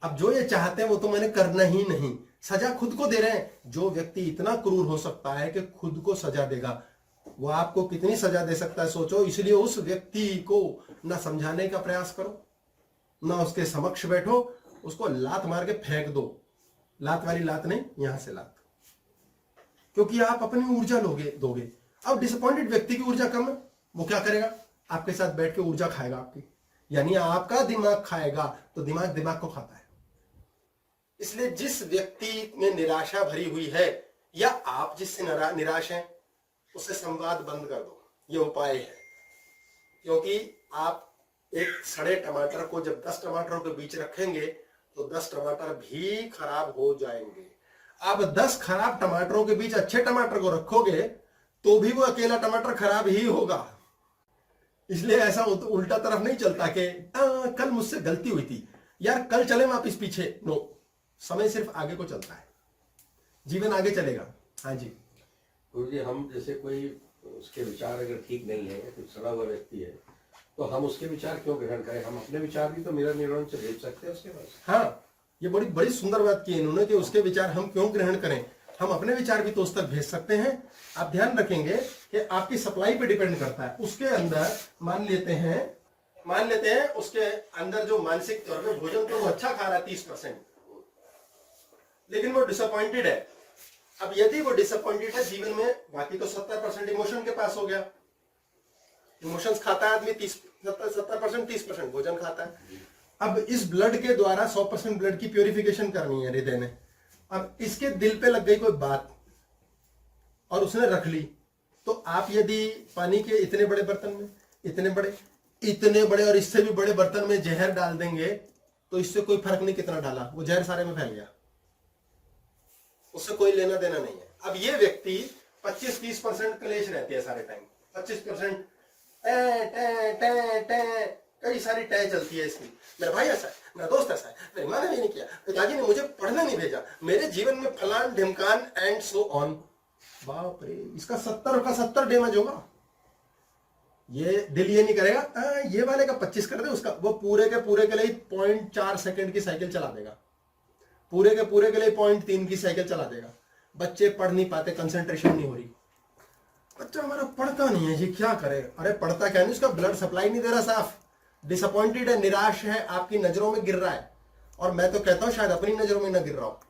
अब जो ये चाहते हैं वो तो मैंने करना ही नहीं। सजा खुद को दे रहे हैं। जो व्यक्ति इतना क्रूर हो सकता है कि खुद को सजा देगा, वो आपको कितनी सजा दे सकता है सोचो। इसलिए उस व्यक्ति को ना समझाने का प्रयास करो, ना उसके समक्ष बैठो, उसको लात मार के फेंक दो। लात वाली लात नहीं, यहां से लात, क्योंकि आप अपनी ऊर्जा दोगे। अब डिसअपॉइंटेड व्यक्ति की ऊर्जा कम है, वो क्या करेगा? आपके साथ बैठ के ऊर्जा खाएगा आपकी, यानी आपका दिमाग खाएगा। तो दिमाग दिमाग को खाता है। इसलिए जिस व्यक्ति में निराशा भरी हुई है या आप जिससे निराश हैं, उससे संवाद बंद कर दो। ये उपाय है। क्योंकि आप एक सड़े टमाटर को जब 10 टमाटरों के बीच रखेंगे तो 10 टमाटर भी खराब हो जाएंगे। आप 10 खराब टमाटरों के बीच अच्छे टमाटर को रखोगे तो भी वो अकेला टमाटर खराब ही होगा। इसलिए ऐसा उल्टा तरफ नहीं चलता कि कल मुझसे गलती हुई थी यार, कल चले वापिस पीछे। नो, समय सिर्फ आगे को चलता है, जीवन आगे चलेगा। हाँ जी गुरु जी, हम जैसे कोई उसके विचार अगर ठीक नहीं है या कुछ सड़ा हुआ व्यक्ति है तो हम उसके विचार क्यों ग्रहण करें? हम अपने विचार भी तो मिरर न्यूरॉन से भेज सकते हैं उसके पास। हाँ, ये बड़ी बड़ी सुंदर बात की इन्होंने कि उसके विचार हम क्यों ग्रहण करें, हम अपने विचार भी तो उस तक भेज सकते हैं। आप ध्यान रखेंगे कि आपकी सप्लाई पे डिपेंड करता है। उसके अंदर मान लेते हैं उसके अंदर जो मानसिक तौर पे भोजन तो वो अच्छा खा रहा है 30%, लेकिन वो डिसअपॉइंटेड है। अब यदि वो डिसअपॉइंटेड है जीवन में, बाकी तो 70% इमोशन के पास हो गया। इमोशंस खाता है आदमी 70% 30% भोजन खाता है। अब इस ब्लड के द्वारा 100% ब्लड की प्योरिफिकेशन करनी है हृदय ने। अब इसके दिल पे लग गई कोई बात और उसने रख ली, तो आप यदि पानी के इतने बड़े बर्तन में इतने बड़े और इससे भी बड़े बर्तन में जहर डाल देंगे तो इससे कोई फर्क नहीं कितना डाला, वो जहर सारे में फैल गया, उससे कोई लेना देना नहीं है। अब ये व्यक्ति 25-30% क्लेश रहती है सारे टाइम, 25% कई सारी टै चलती है इसकी। मेरा भाई ऐसा है, मेरा दोस्त ऐसा है, मेरी माँ ने ये नहीं किया, पिताजी ने मुझे पढ़ने नहीं भेजा, मेरे जीवन में फलान ढिमकान एंड सो ऑन। बाप रे, इसका 70 का 70 डैमेज होगा। ये दिल ये नहीं करेगा ये वाले का 25 कर दे उसका, वो पूरे के लिए 0.4 सेकंड की साइकिल चला देगा, पूरे के लिए 0.3 की साइकिल चला देगा। बच्चे पढ़ नहीं पाते, कंसंट्रेशन नहीं हो रही। बच्चा हमारा पढ़ता नहीं है जी, क्या करे? अरे पढ़ता क्या नहीं, उसका ब्लड सप्लाई नहीं दे रहा साफ, डिसअपॉइंटेड है, निराश है, आपकी नजरों में गिर रहा है। और मैं तो कहता हूं शायद अपनी नजरों में ना गिर रहा हो।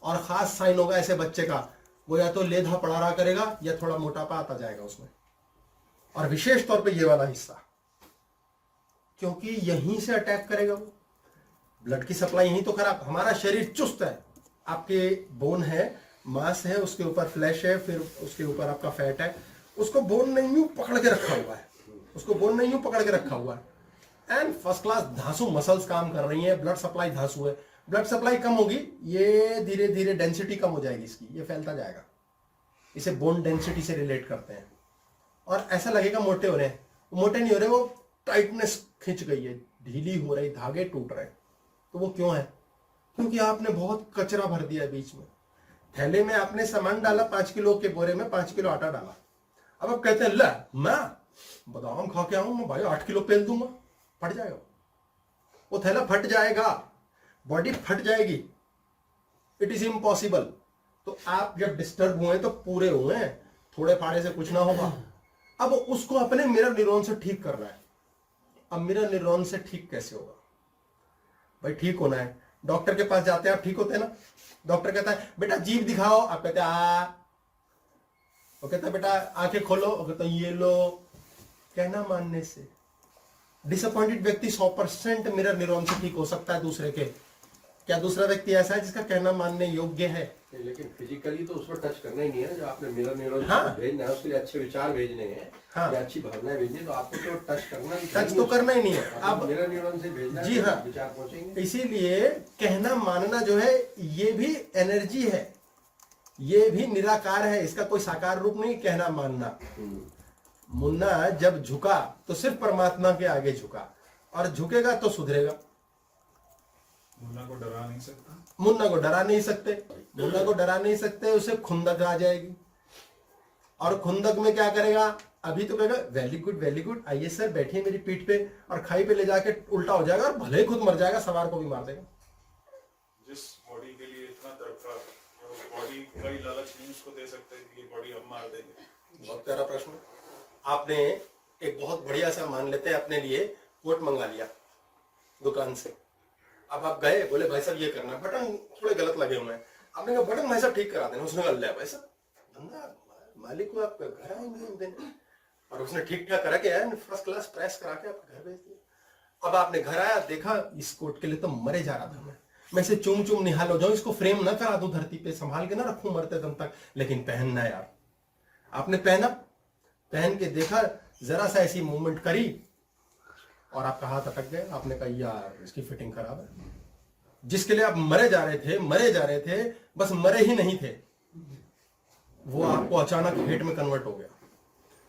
और खास साइन होगा ऐसे बच्चे का, वो या तो लेधा पड़ा रहा करेगा या थोड़ा मोटापा आता जाएगा उसमें, और विशेष तौर पे ये वाला हिस्सा, क्योंकि यहीं से अटैक करेगा वो। ब्लड की सप्लाई यहीं तो खराब। हमारा शरीर चुस्त है, आपके बोन है, मांस है, उसके ऊपर फ्लैश है, फिर उसके ऊपर आपका फैट है। उसको बोन ने यूं पकड़ के रखा हुआ है, एंड फर्स्ट क्लास धांसू मसल्स काम कर रही हैं। ब्लड सप्लाई धांसू है, ब्लड सप्लाई कम होगी, ये धीरे धीरे डेंसिटी कम हो जाएगी इसकी, ये फैलता जाएगा। इसे बोन डेंसिटी से रिलेट करते हैं। और ऐसा लगेगा मोटे हो रहे हैं, मोटे नहीं हो रहे, वो टाइटनेस खिंच गई है, ढीली हो रही, धागे टूट रहे हैं। तो वो क्यों है? क्योंकि आपने बहुत कचरा भर दिया बीच में। थैले में आपने सामान डाला, 5 किलो के बोरे में 5 किलो आटा डाला। अब आप कहते हैं ला मैं बादाम खा के आऊं, मैं भाई 8 किलो पेल दूंगा, फट जाएगा वो थैला, फट जाएगा, बॉडी फट जाएगी। It is impossible. तो आप जब डिस्टर्ब हुए तो पूरे हुए हैं, थोड़े फाड़े से कुछ ना होगा। अब उसको अपने मिरर न्यूरॉन से ठीक करना है। अब मिरर न्यूरॉन से ठीक कैसे होगा भाई? ठीक होना है, डॉक्टर के पास जाते हैं, आप ठीक होते हैं ना? डॉक्टर कहता है बेटा जीभ दिखाओ, आप कहते हैं वो कहता है बेटा आंखें खोलो, वो कहता है ये लो। कहना मानने से डिसअपॉइंटेड व्यक्ति 100% मिरर न्यूरॉन से ठीक हो सकता है दूसरे के। क्या दूसरा व्यक्ति ऐसा है जिसका कहना मानने योग्य है? नहीं, लेकिन फिजिकली तो उसमें टच करना ही नहीं है। जो आपने मिरर न्यूरॉन हाँ। भेजना है उसके लिए अच्छे विचार भेजने हैं, हाँ। या अच्छी भावनाएं भेजनी है, तो आपको तो टच करना ही टच तो करना ही नहीं है। अब मिरर न्यूरॉन से भेजना जी है, हाँ। विचार पहुंचेंगे। इसीलिए कहना मानना जो है ये भी एनर्जी है, ये भी निराकार है, इसका कोई साकार रूप नहीं कहना मानना। मुन्ना जब झुका तो सिर्फ परमात्मा के आगे झुका, और झुकेगा तो सुधरेगा। मुन्ना को डरा नहीं सकता। मुन्ना को डरा नहीं सकते, मुन्ना को डरा नहीं सकते, उसे खुंदक आ जाएगी। और खुंदक में क्या करेगा? अभी तो कहेगा वेरी गुड, आइए सर बैठिए मेरी पीठ पे, और खाई पे ले जाके उल्टा हो जाएगा और भले ही खुद मर जाएगा, सवार को भी मार देगा। जिस बॉडी के लिए इतना तड़पा, बॉडी का ही लालच नहीं उसको दे सकते कि ये बॉडी हम मार देंगे। बहुत प्यारा प्रश्न। आपने एक बहुत बढ़िया सा, मान लेते हैं अपने लिए कोट मंगा लिया दुकान से। अब आप गए, बोले भाई साहब ये करना, बटन थोड़े गलत लगे हुए हैं। आपने कहा बटन भाई साहब ठीक करा देना। उसने कहा ले भाई साहब, बंदा मालिक को आप घर आएंगे एक दिन, और उसने ठीक ठाक करा के आया, फर्स्ट क्लास प्रेस करा के आपके घर भेज दिया। अब आपने घर आया, देखा इस कोट के लिए तो मरे जा रहा था मैं इसे चूम चूम निहाल हो जाऊं, इसको फ्रेम ना करा दूं धरती पे, संभाल के ना रखूं मरते दम तक, लेकिन पहनना यार। आपने पहना, पहन के देखा, जरा सा ऐसी मूवमेंट करी और आपका हाथ अटक गया। आपने कहा यार इसकी फिटिंग खराब है। जिसके लिए आप मरे जा रहे थे, बस मरे ही नहीं थे, वो आपको अचानक हेट में कन्वर्ट हो गया।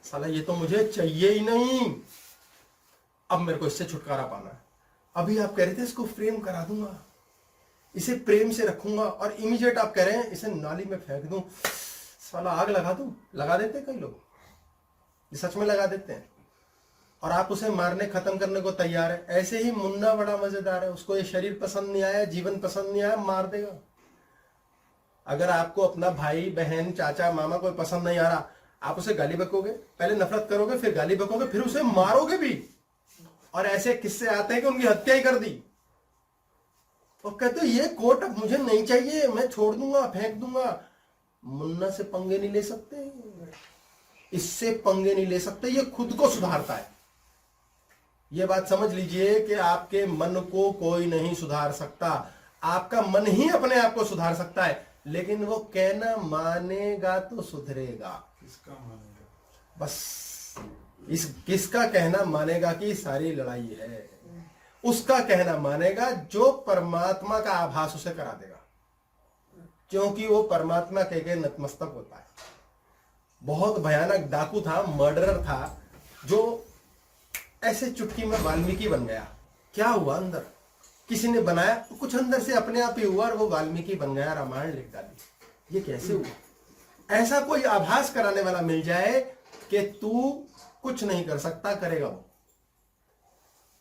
साला ये तो मुझे चाहिए ही नहीं, अब मेरे को इससे छुटकारा पाना है। अभी आप कह रहे थे इसको फ्रेम करा दूंगा, इसे प्रेम से रखूंगा, और इमीडिएट आप कह रहे हैं इसे नाली में फेंक दूं, साला आग लगा दूं। लगा देते हैं कई लोग, ये सच में लगा देते हैं, और आप उसे मारने खत्म करने को तैयार है। ऐसे ही मुन्ना बड़ा मजेदार है, उसको ये शरीर पसंद नहीं आया, जीवन पसंद नहीं आया, मार देगा। अगर आपको अपना भाई बहन चाचा मामा कोई पसंद नहीं आ रहा, आप उसे गाली बकोगे, पहले नफरत करोगे, फिर गाली बकोगे, फिर उसे मारोगे भी। और ऐसे किस्से आते हैं कि उनकी हत्या ही कर दी, और कहते ये कोट अब मुझे नहीं चाहिए, मैं छोड़ दूंगा, फेंक दूंगा। मुन्ना से पंगे नहीं ले सकते, इससे पंगे नहीं ले सकते, ये खुद को सुधारता है। ये बात समझ लीजिए कि आपके मन को कोई नहीं सुधार सकता, आपका मन ही अपने आप को सुधार सकता है, लेकिन वो कहना मानेगा तो सुधरेगा। किसका मानेगा? बस किसका कहना मानेगा की सारी लड़ाई है। उसका कहना मानेगा जो परमात्मा का आभास उसे करा देगा, क्योंकि वो परमात्मा के नतमस्तक होता है। बहुत भयानक डाकू था, मर्डरर था, जो ऐसे चुटकी में वाल्मीकि बन गया। क्या हुआ? अंदर किसी ने बनाया, कुछ अंदर से अपने आप ही हुआ और वो वाल्मीकि बन गया, रामायण लिख डाली। ये कैसे हुआ? ऐसा कोई आभास कराने वाला मिल जाए कि तू कुछ नहीं कर सकता, करेगा वो।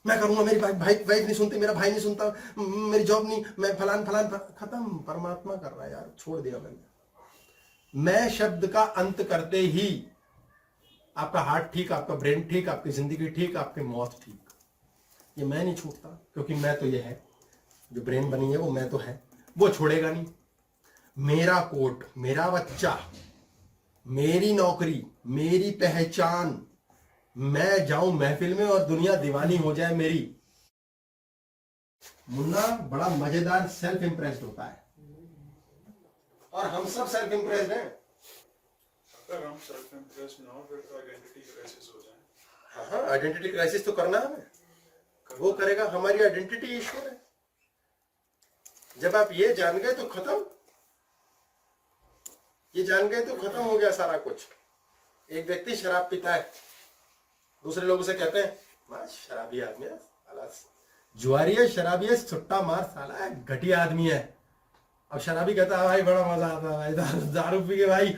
मैं करूंगा, मेरी वाइफ नहीं सुनती, मेरा भाई नहीं सुनता, मेरी जॉब नहीं, मैं फलान खत्म। परमात्मा कर रहा है यार, छोड़ दिया मैंने। मैं शब्द का अंत करते ही आपका हार्ट ठीक, आपका ब्रेन ठीक, आपकी जिंदगी ठीक, आपकी मौत ठीक। ये मैं नहीं छूटता, क्योंकि मैं तो ये है, जो ब्रेन बनी है वो मैं तो है, वो छोड़ेगा नहीं। मेरा कोट, मेरा बच्चा, मेरी नौकरी, मेरी पहचान, मैं जाऊं महफिल में और दुनिया दीवानी हो जाए मेरी। मुन्ना बड़ा मजेदार सेल्फ इंप्रेस्ड होता है, और हम सब सेल्फ इंप्रेस्ड हैं। अगर हम सेल्फ इंप्रेस ना हो, फिर तो आइडेंटिटी क्राइसिस हो जाए। हाँ, आइडेंटिटी क्राइसिस तो करना हमें, वो करेगा। हमारी आइडेंटिटी ईश्वर है। जब आप ये जान गए तो खत्म, ये जान गए तो खत्म हो गया सारा कुछ। एक व्यक्ति शराब पीता है, दूसरे लोग उसे कहते हैं शराबी आदमी है, साला जुआरी है, शराबी है, सुट्टा मार, साला घटिया आदमी है। अब शराबी कहता है भाई बड़ा मजा आता है भाई, दारू पी के भाई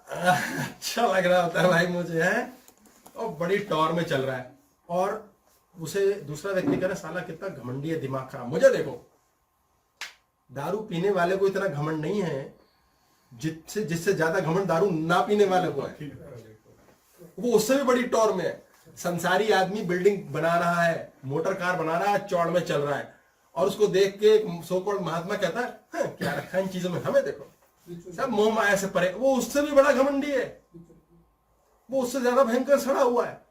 अच्छा लग रहा होता है भाई मुझे, है, और बड़ी टॉर में चल रहा है। और उसे दूसरा व्यक्ति कह रहा है साला कितना घमंडी है, दिमाग खराब। मुझे देखो, दारू पीने वाले को इतना घमंड नहीं है जिससे ज्यादा घमंड दारू ना पीने वाले को है। वो उससे भी बड़ी टॉर में है। संसारी आदमी बिल्डिंग बना रहा है, मोटर कार बना रहा है, चौड़ में चल रहा है, और उसको देख के सो कॉल्ड महात्मा कहता है क्या रखा इन चीजों में, हमें देखो सब मोह माया से परे। वो उससे भी बड़ा घमंडी है, वो उससे ज्यादा भयंकर सड़ा हुआ है।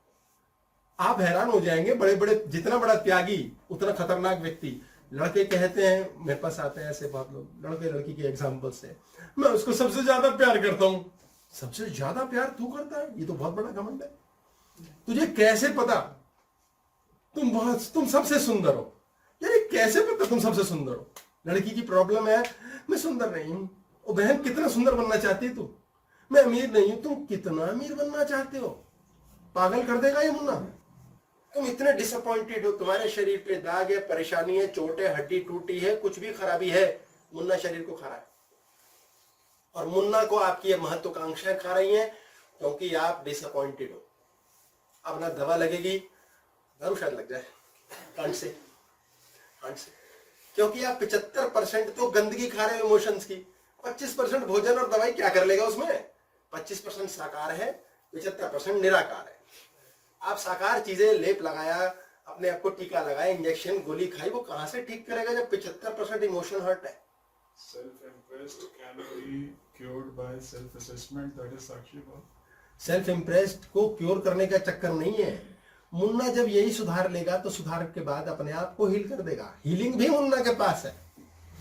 आप हैरान हो जाएंगे, बड़े बड़े, जितना बड़ा त्यागी उतना खतरनाक व्यक्ति। लड़के कहते हैं, मेरे पास आते हैं ऐसे बहुत लोग, लड़के लड़की के एग्जाम्पल से, मैं उसको सबसे ज्यादा प्यार करता हूं। सबसे ज्यादा प्यार तू करता है? ये तो बहुत बड़ा घमंड है। तुझे कैसे पता तुम सबसे सुंदर हो? यार ये कैसे पता तुम सबसे सुंदर हो? लड़की की प्रॉब्लम है, मैं सुंदर नहीं हूं। ओ बहन, कितना सुंदर बनना चाहती है तू? मैं अमीर नहीं हूं। तुम कितना अमीर बनना चाहते हो? पागल कर देगा ये मुन्ना। तुम इतने डिसअपॉइंटेड हो, तुम्हारे शरीर पे दाग है, परेशानी है, चोट है, हड्डी टूटी है, कुछ भी खराबी है, मुन्ना शरीर को खा रहा है। और मुन्ना को आपकी ये महत्वाकांक्षाएं खा रही हैं क्योंकि आप डिसअपॉइंटेड हो। अब ना दवा लगेगी, दारू शायद लग जाए ठंड से, क्योंकि आप 75% तो गंदगी खा रहे हो इमोशंस की। 25% भोजन और दवाई क्या कर लेगा उसमें? 25% साकार है, 75% निराकार है। आप साकार चीजें, लेप लगाया, अपने आप को टीका लगाया, इंजेक्शन गोली खाई, वो कहां से ठीक करेगा जब 75% इमोशन हर्ट है? Self-impressed can be cured by self-assessment. That is Sakshi Bhav. Self impressed को क्योर करने का चक्कर नहीं है। मुन्ना जब यही सुधार लेगा तो सुधार के बाद अपने आप को हील कर देगा। हीलिंग भी मुन्ना के पास है,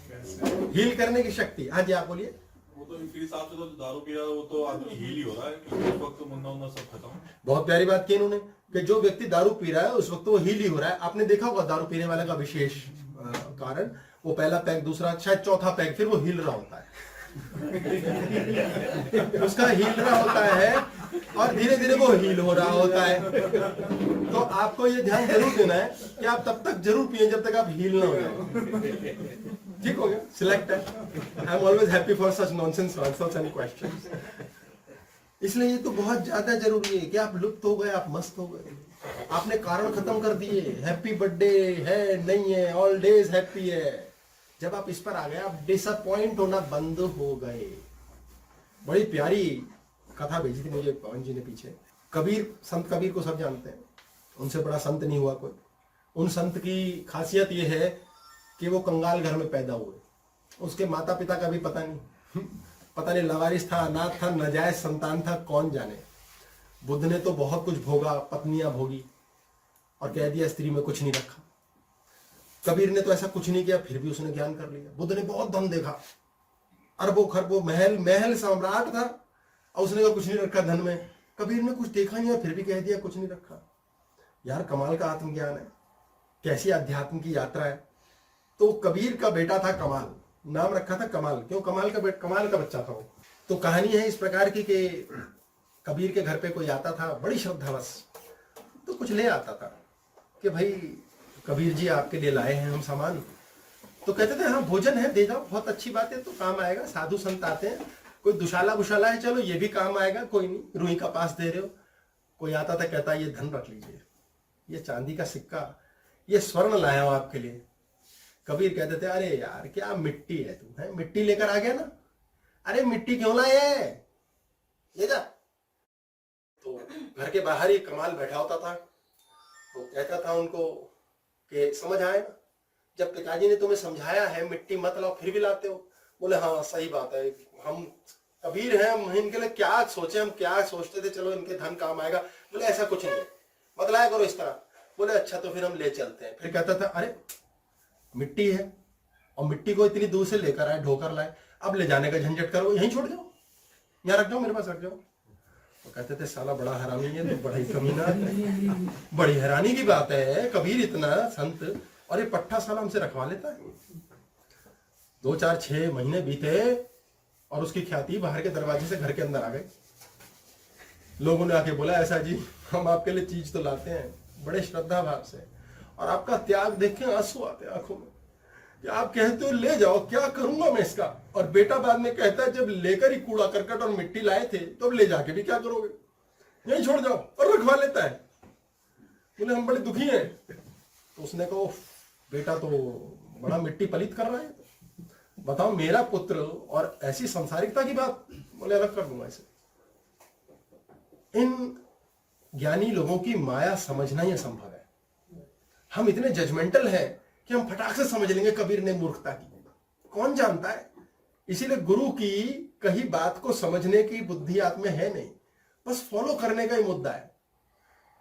कैसे? हील करने की शक्ति। हाँ जी, आप बोलिए। वो तो इनके हिसाब से तो दारू पिया वो तो आदमी हील ही हो रहा है, उस वक्त तो मुन्ना उन्ना सब खत्म। बहुत प्यारी बात की इन्होंने कि जो व्यक्ति दारू पी रहा है उस वक्त वो हील ही हो रहा है। आपने देखा होगा दारू पीने वाले का विशेष कारण, वो पहला पैग, दूसरा, शायद चौथा पैग, फिर वो हिल रहा होता है उसका हिल रहा होता है और धीरे धीरे वो हील हो रहा होता है। तो आपको ये ध्यान जरूर देना है कि आप तब तक जरूर पिए जब तक आप हील ना हो जाए। ठीक हो गया? सिलेक्ट है। I am always happy for such nonsense answers and questions. इसलिए ये तो बहुत ज्यादा जरूरी है कि आप लुप्त हो गए, आप मस्त हो गए, आपने कारण खत्म कर दिए। हैप्पी बर्थडे है नहीं है, ऑल डेज हैप्पी है। जब आप इस पर आ गए, आप डिसअपॉइंट होना बंद हो गए। बड़ी प्यारी कथा भेजी थी मुझे पवन जी ने पीछे। कबीर, संत कबीर को सब जानते हैं, उनसे बड़ा संत नहीं हुआ कोई। उन संत की खासियत यह है कि वो कंगाल घर में पैदा हुए, उसके माता पिता का भी पता नहीं पता नहीं लवारिस था, अनाथ था, नाजायज संतान था, कौन जाने। बुद्ध ने तो बहुत कुछ भोगा, पत्नियां भोगी और कह दिया स्त्री में कुछ नहीं रखा। कबीर ने तो ऐसा कुछ नहीं किया, फिर भी उसने ज्ञान कर लिया। बुद्ध ने बहुत धन देखा, अरबों खरबों, महल सम्राट था और उसने कहा कुछ नहीं रखा धन में। कबीर ने कुछ देखा नहीं और फिर भी कह दिया कुछ नहीं रखा। यार कमाल का आत्मज्ञान है, कैसी अध्यात्म की यात्रा है। तो कबीर का बेटा था कमाल, नाम रखा था कमाल। क्यों? कमाल का बच्चा था वो। तो कहानी है इस प्रकार की कि कबीर के घर पे कोई आता था बड़ी श्रद्धावश, तो कुछ ले आता था कि भाई कबीर जी आपके लिए लाए हैं हम सामान। तो कहते थे हाँ भोजन है, दे जाओ, बहुत अच्छी बात है, तो काम आएगा। साधु संत आते हैं, कोई दुशाला बुशाला है, चलो ये भी काम आएगा, कोई नहीं, रुई का पास दे रहे हो। कोई आता था कहता ये धन रख लीजिए, ये चांदी का सिक्का, ये स्वर्ण लाया हूं आपके लिए। कबीर कहते थे अरे यार क्या मिट्टी है तू, है मिट्टी लेकर आ गया ना, अरे मिट्टी क्यों लाए है, ले जा। तो घर के बाहर ही कमाल बैठा होता था, तो कहता था उनको कि समझ आए ना, जब पिताजी ने तुम्हें समझाया है मिट्टी मत लाओ फिर भी लाते हो। बोले हाँ सही बात है, हम कबीर हैं, हम इनके लिए क्या सोचे, हम क्या सोचते थे, चलो इनके धन काम आएगा। बोले ऐसा कुछ नहीं है, मत लाया करो इस तरह। बोले अच्छा तो फिर हम ले चलते हैं। फिर कहता था अरे मिट्टी है और मिट्टी को इतनी दूर से लेकर आए, ढोकर लाए, अब ले जाने का झंझट करो, यहीं छोड़ जाओ, यहाँ रख जाओ, मेरे पास रख जाओ। तो कहते थे साला बड़ा हरामी है, तो बड़ा ही कमीना है। बड़ी हैरानी की बात है, कबीर इतना संत और ये पट्टा साला हमसे रखवा लेता है। 2 4 6 महीने बीते और उसकी ख्याति बाहर के दरवाजे से घर के अंदर आ गई। लोगों ने आके बोला ऐसा जी हम आपके लिए चीज तो लाते हैं बड़े श्रद्धा भाव से, और आपका त्याग देख के आंसू आते आंखों में कि आप कहते हो ले जाओ, क्या करूंगा मैं इसका। और बेटा बाद में कहता है जब लेकर ही कूड़ा करकट और मिट्टी लाए थे तो अब ले जाके भी क्या करोगे, यहीं छोड़ जाओ, और रखवा लेता है। बोले हम बड़े दुखी हैं। तो उसने कहा बेटा तो बड़ा मिट्टी पलित कर रहा है, बताओ मेरा पुत्र और ऐसी संसारिकता की बात। बोले अलग कर दूंगा इसे। इन ज्ञानी लोगों की माया समझना ही असंभव है। हम इतने जजमेंटल हैं कि हम फटाक से समझ लेंगे कबीर ने मूर्खता की, कौन जानता है। इसीलिए गुरु की कही बात को समझने की बुद्धि आप में है नहीं, बस फॉलो करने का ही मुद्दा है।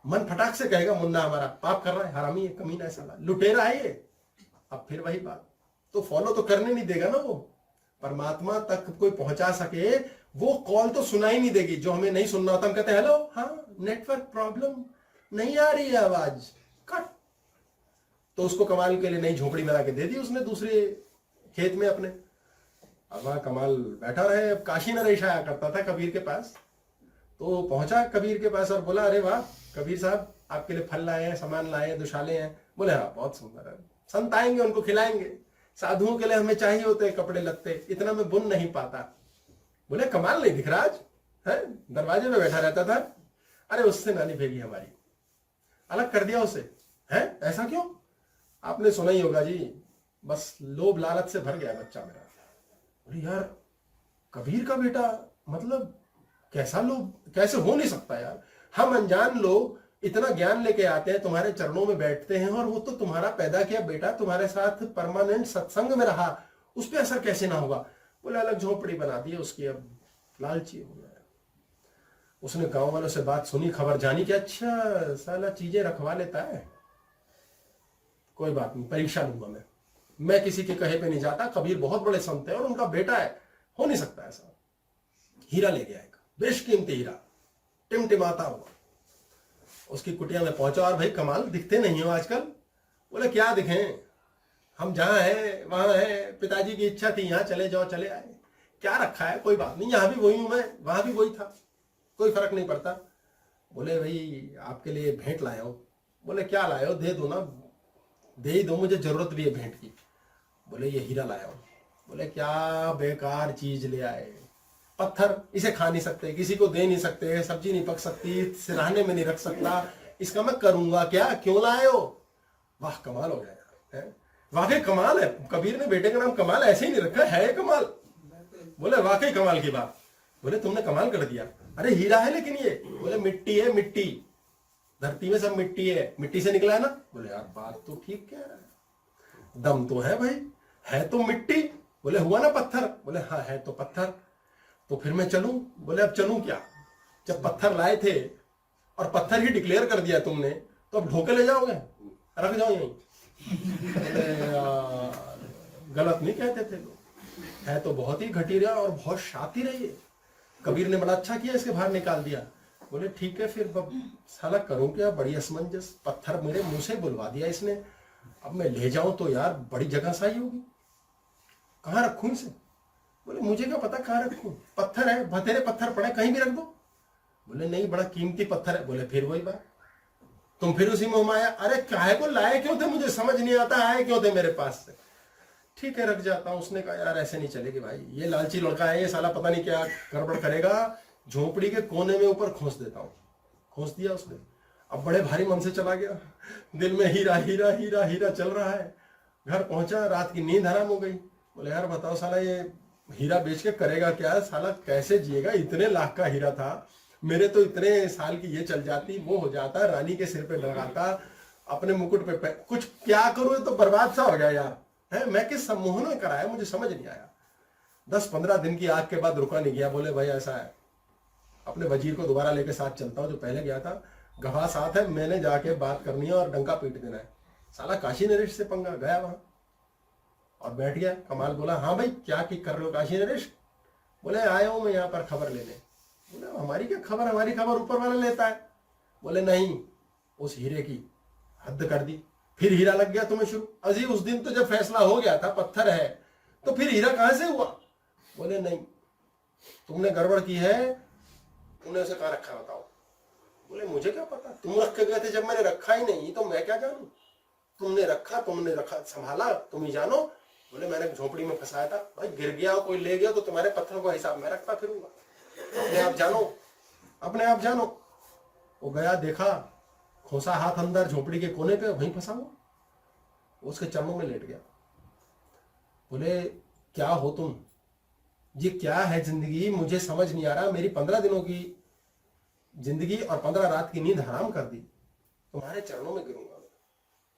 मन फटाक से कहेगा मुन्ना हमारा पाप कर रहा है, हरामी है, कमीना है, साला लुटेरा है, ये अब फिर वही बात, तो फॉलो तो करने नहीं देगा ना वो। परमात्मा तक कोई पहुंचा सके वो कॉल तो सुना ही नहीं देगी। जो हमें नहीं सुनना होता हम कहते हैं हेलो, हाँ नेटवर्क प्रॉब्लम, नहीं आ रही है आवाज, कट। तो उसको कमाल के लिए नई झोपड़ी बना के दे दी उसने दूसरे खेत में अपने। अब वहां कमाल बैठा रहे। अब काशी नरेश आया करता था कबीर के पास, तो पहुंचा कबीर के पास और बोला, अरे वाह कबीर साहब, आपके लिए फल लाए हैं, सामान लाए हैं, दुशाले हैं। बोले हाँ बहुत सुंदर है, संत आएंगे उनको खिलाएंगे, साधुओं के लिए हमें चाहिए होते हैं कपड़े लत्ते, इतना मैं बुन नहीं पाता। बोले कमाल नहीं दिख रहा आज है, दरवाजे में बैठा रहता था। अरे उससे नानी भेगी हमारी, अलग कर दिया उसे। है ऐसा क्यों? आपने सुना ही होगा जी, बस लोभ लालच से भर गया बच्चा मेरा। अरे यार कबीर का बेटा, मतलब कैसा लोभ, कैसे हो नहीं सकता यार। हम अनजान लोग इतना ज्ञान लेके आते हैं, तुम्हारे चरणों में बैठते हैं, और वो तो तुम्हारा पैदा किया बेटा तुम्हारे साथ परमानेंट सत्संग में रहा, उस पर असर कैसे ना होगा। बोले अलग झोपड़ी बना दी उसकी, अब लालची हो गया। उसने गांव वालों से बात सुनी, खबर जानी कि अच्छा साला चीजें रखवा लेता है, कोई बात नहीं परीक्षा लूंगा मैं किसी के कहे पे नहीं जाता। कबीर बहुत बड़े संत है और उनका बेटा है, हो नहीं सकता ऐसा। हीरा ले गया, एक बेशकीमती हीरा, टिमटिमाता हुआ। उसकी कुटिया में पहुंचा और भाई कमाल, दिखते नहीं हो आजकल। बोले क्या दिखें, हम जहां हैं वहां है, पिताजी की इच्छा थी यहाँ चले जाओ, चले आए, क्या रखा है, कोई बात नहीं, यहाँ भी वही हूं मैं, वहां भी वही था, कोई फर्क नहीं पड़ता। बोले भाई आपके लिए भेंट लाया हो। बोले क्या लाए हो, दे दो ना, दे ही दो, मुझे जरूरत भी है भेंट की। बोले ये हीरा लाया हो। बोले क्या बेकार चीज ले आए, पत्थर, इसे खा नहीं सकते, किसी को दे नहीं सकते, सब्जी नहीं पक सकती, सिरहाने में नहीं रख सकता, इसका मैं करूंगा क्या, क्यों लाए हो। वाह कमाल हो गया यार, वाकई कमाल है। कबीर ने बेटे का नाम कमाल ऐसे ही नहीं रखा है, कमाल। बोले वाकई कमाल की बात। बोले तुमने कमाल कर दिया। अरे हीरा है लेकिन ये, बोले मिट्टी है, मिट्टी, धरती में सब मिट्टी है, मिट्टी से निकला है ना। बोले यार बात तो ठीक कह रहा है, दम तो है भाई, है तो मिट्टी। बोले हुआ ना पत्थर। बोले हाँ है तो पत्थर, तो फिर मैं चलूं। बोले अब चलूं क्या, जब पत्थर लाए थे और पत्थर ही डिक्लेयर कर दिया तुमने, तो अब ढोके ले जाओगे, रख जाओ यहीं। गलत नहीं कहते थे लोग, है तो बहुत ही घटिया और बहुत शातिर है ये। कबीर ने बड़ा अच्छा किया, इसके बाहर निकाल दिया। बोले ठीक है फिर साला करूं क्या, बड़ी असमंजस, पत्थर मेरे मुंह से बुलवा दिया इसने, अब मैं ले जाऊं तो यार बड़ी जगह साई होगी, कहां रखूं इसे। बोले मुझे क्या पता कहां रखूं, पत्थर है, बतेरे पत्थर पड़े कहीं भी रख दो। बोले नहीं बड़ा कीमती पत्थर है। बोले फिर वही बात, तुम फिर उसी में आया। अरे काहे को लाए क्यों थे, मुझे समझ नहीं आता, आए क्यों थे मेरे पास से। ठीक है रख जाता हूं। उसने कहा यार ऐसे नहीं चलेगी भाई, ये लालची लड़का है, ये साला पता नहीं क्या गड़बड़ करेगा, झोपड़ी के कोने में ऊपर खोस देता हूं। खोस दिया उसने। अब बड़े भारी मन से चला गया, दिल में हीरा हीरा हीरा हीरा चल रहा है। घर पहुंचा, रात की नींद हराम हो गई। बोले यार बताओ साला ये हीरा बेच के करेगा क्या, साला कैसे जिएगा, इतने लाख का हीरा था, मेरे तो इतने साल की ये चल जाती, वो हो जाता, रानी के सिर पे लगाता, अपने मुकुट पे कुछ क्या करूं, तो बर्बाद सा हो गया यार है। मैं किस सम्मोहन में कराया, मुझे समझ नहीं आया। 10-15 दिन की आग के बाद रुका नहीं गया। बोले भाई ऐसा है, अपने वजीर को दोबारा लेके साथ चलता हूं, जो पहले गया था, गवाह साथ है, मैंने जाके बात करनी है और डंका पीट देना है। साला काशी नरेश से पंगा, गया वहां और बैठ गया। कमाल बोला हाँ भाई क्या की कर रहे हो काशी नरेश। बोले आया हूं मैं यहाँ पर खबर लेने। बोले हमारी क्या खबर, हमारी खबर ऊपर वाला लेता है। बोले नहीं, उस हीरे की हद कर दी, फिर हीरा लग गया तुम्हें शुरू। अजी उस दिन तो जब फैसला हो गया था पत्थर है, तो फिर हीरा कहां से हुआ। बोले नहीं तुमने गड़बड़ की है, तुमने उसे कहां रखा बताओ। बोले मुझे क्या पता, तुम रख के गए थे, जब मैंने रखा ही नहीं तो मैं क्या जानूं। तुमने रखा संभाला, तुम ही जानो। बोले मैंने झोपड़ी में फंसाया था। भाई गिर गया कोई ले गया तो तुम्हारे पत्थरों का हिसाब मैं रखता फिरूंगा, अपने आप जानो, अपने आप जानो। वो गया, देखा, खोसा हाथ अंदर झोपड़ी के कोने पे, वहीं फंसा हुआ, उसके चरणों में लेट गया। बोले क्या हो तुम, ये क्या है जिंदगी, मुझे समझ नहीं आ रहा, मेरी 15 दिनों की जिंदगी और 15 रात की नींद हराम कर दी, तुम्हारे चरणों में गिरूंगा।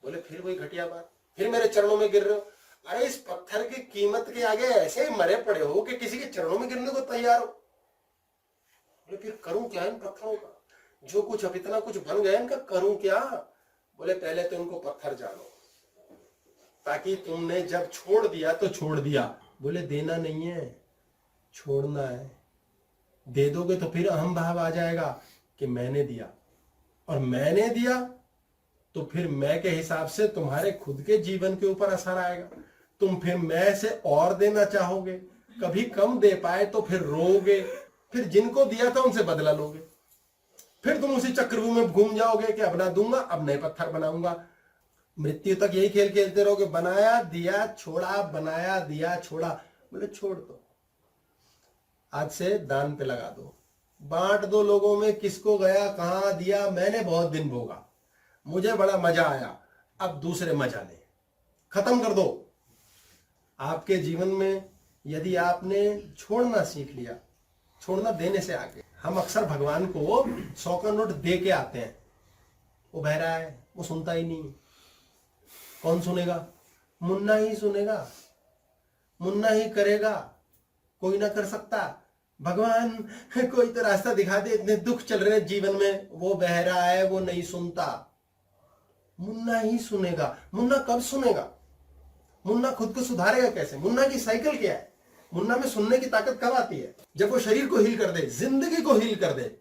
बोले फिर वही घटिया बात, फिर मेरे चरणों में गिर रहे हो। अरे इस पत्थर की कीमत के आगे ऐसे मरे पड़े हो कि किसी के चरणों में गिरने को तैयार हो। बोले फिर करूं क्या इन पत्थरों का, जो कुछ अब इतना कुछ बन गया इनका करूं क्या। बोले पहले तो इनको पत्थर जानो, ताकि तुमने जब छोड़ दिया तो छोड़ दिया। बोले देना नहीं है, छोड़ना है। दे दोगे तो फिर अहम भाव आ जाएगा कि मैंने दिया, और मैंने दिया तो फिर मैं के हिसाब से तुम्हारे खुद के जीवन के ऊपर असर आएगा। तुम फिर मैं से और देना चाहोगे, कभी कम दे पाए तो फिर रोओगे, फिर जिनको दिया था उनसे बदला लोगे, फिर तुम उसी चक्रव्यूह में घूम जाओगे कि अब ना दूंगा, अब नए पत्थर बनाऊंगा। मृत्यु तक यही खेल खेलते रहोगे, बनाया दिया छोड़ा, बनाया दिया छोड़ा। बोले छोड़ दो, आज से दान पे लगा दो, बांट दो लोगों में, किसको गया कहां दिया। मैंने बहुत दिन भोगा, मुझे बड़ा मजा आया, अब दूसरे मजा ले, खत्म कर दो। आपके जीवन में यदि आपने छोड़ना सीख लिया, छोड़ना देने से आगे। हम अक्सर भगवान को 100 का नोट दे के आते हैं, वो बहरा है, वो सुनता ही नहीं। कौन सुनेगा? मुन्ना ही सुनेगा, मुन्ना ही करेगा, कोई ना कर सकता। भगवान कोई तो रास्ता दिखा दे, इतने दुख चल रहे हैं जीवन में, वो बहरा है, वो नहीं सुनता। मुन्ना ही सुनेगा। मुन्ना कब सुनेगा? मुन्ना खुद को सुधारेगा कैसे? मुन्ना की साइकिल क्या है? मुन्ना में सुनने की ताकत कब आती है? जब वो शरीर को हील कर दे, जिंदगी को हील कर दे।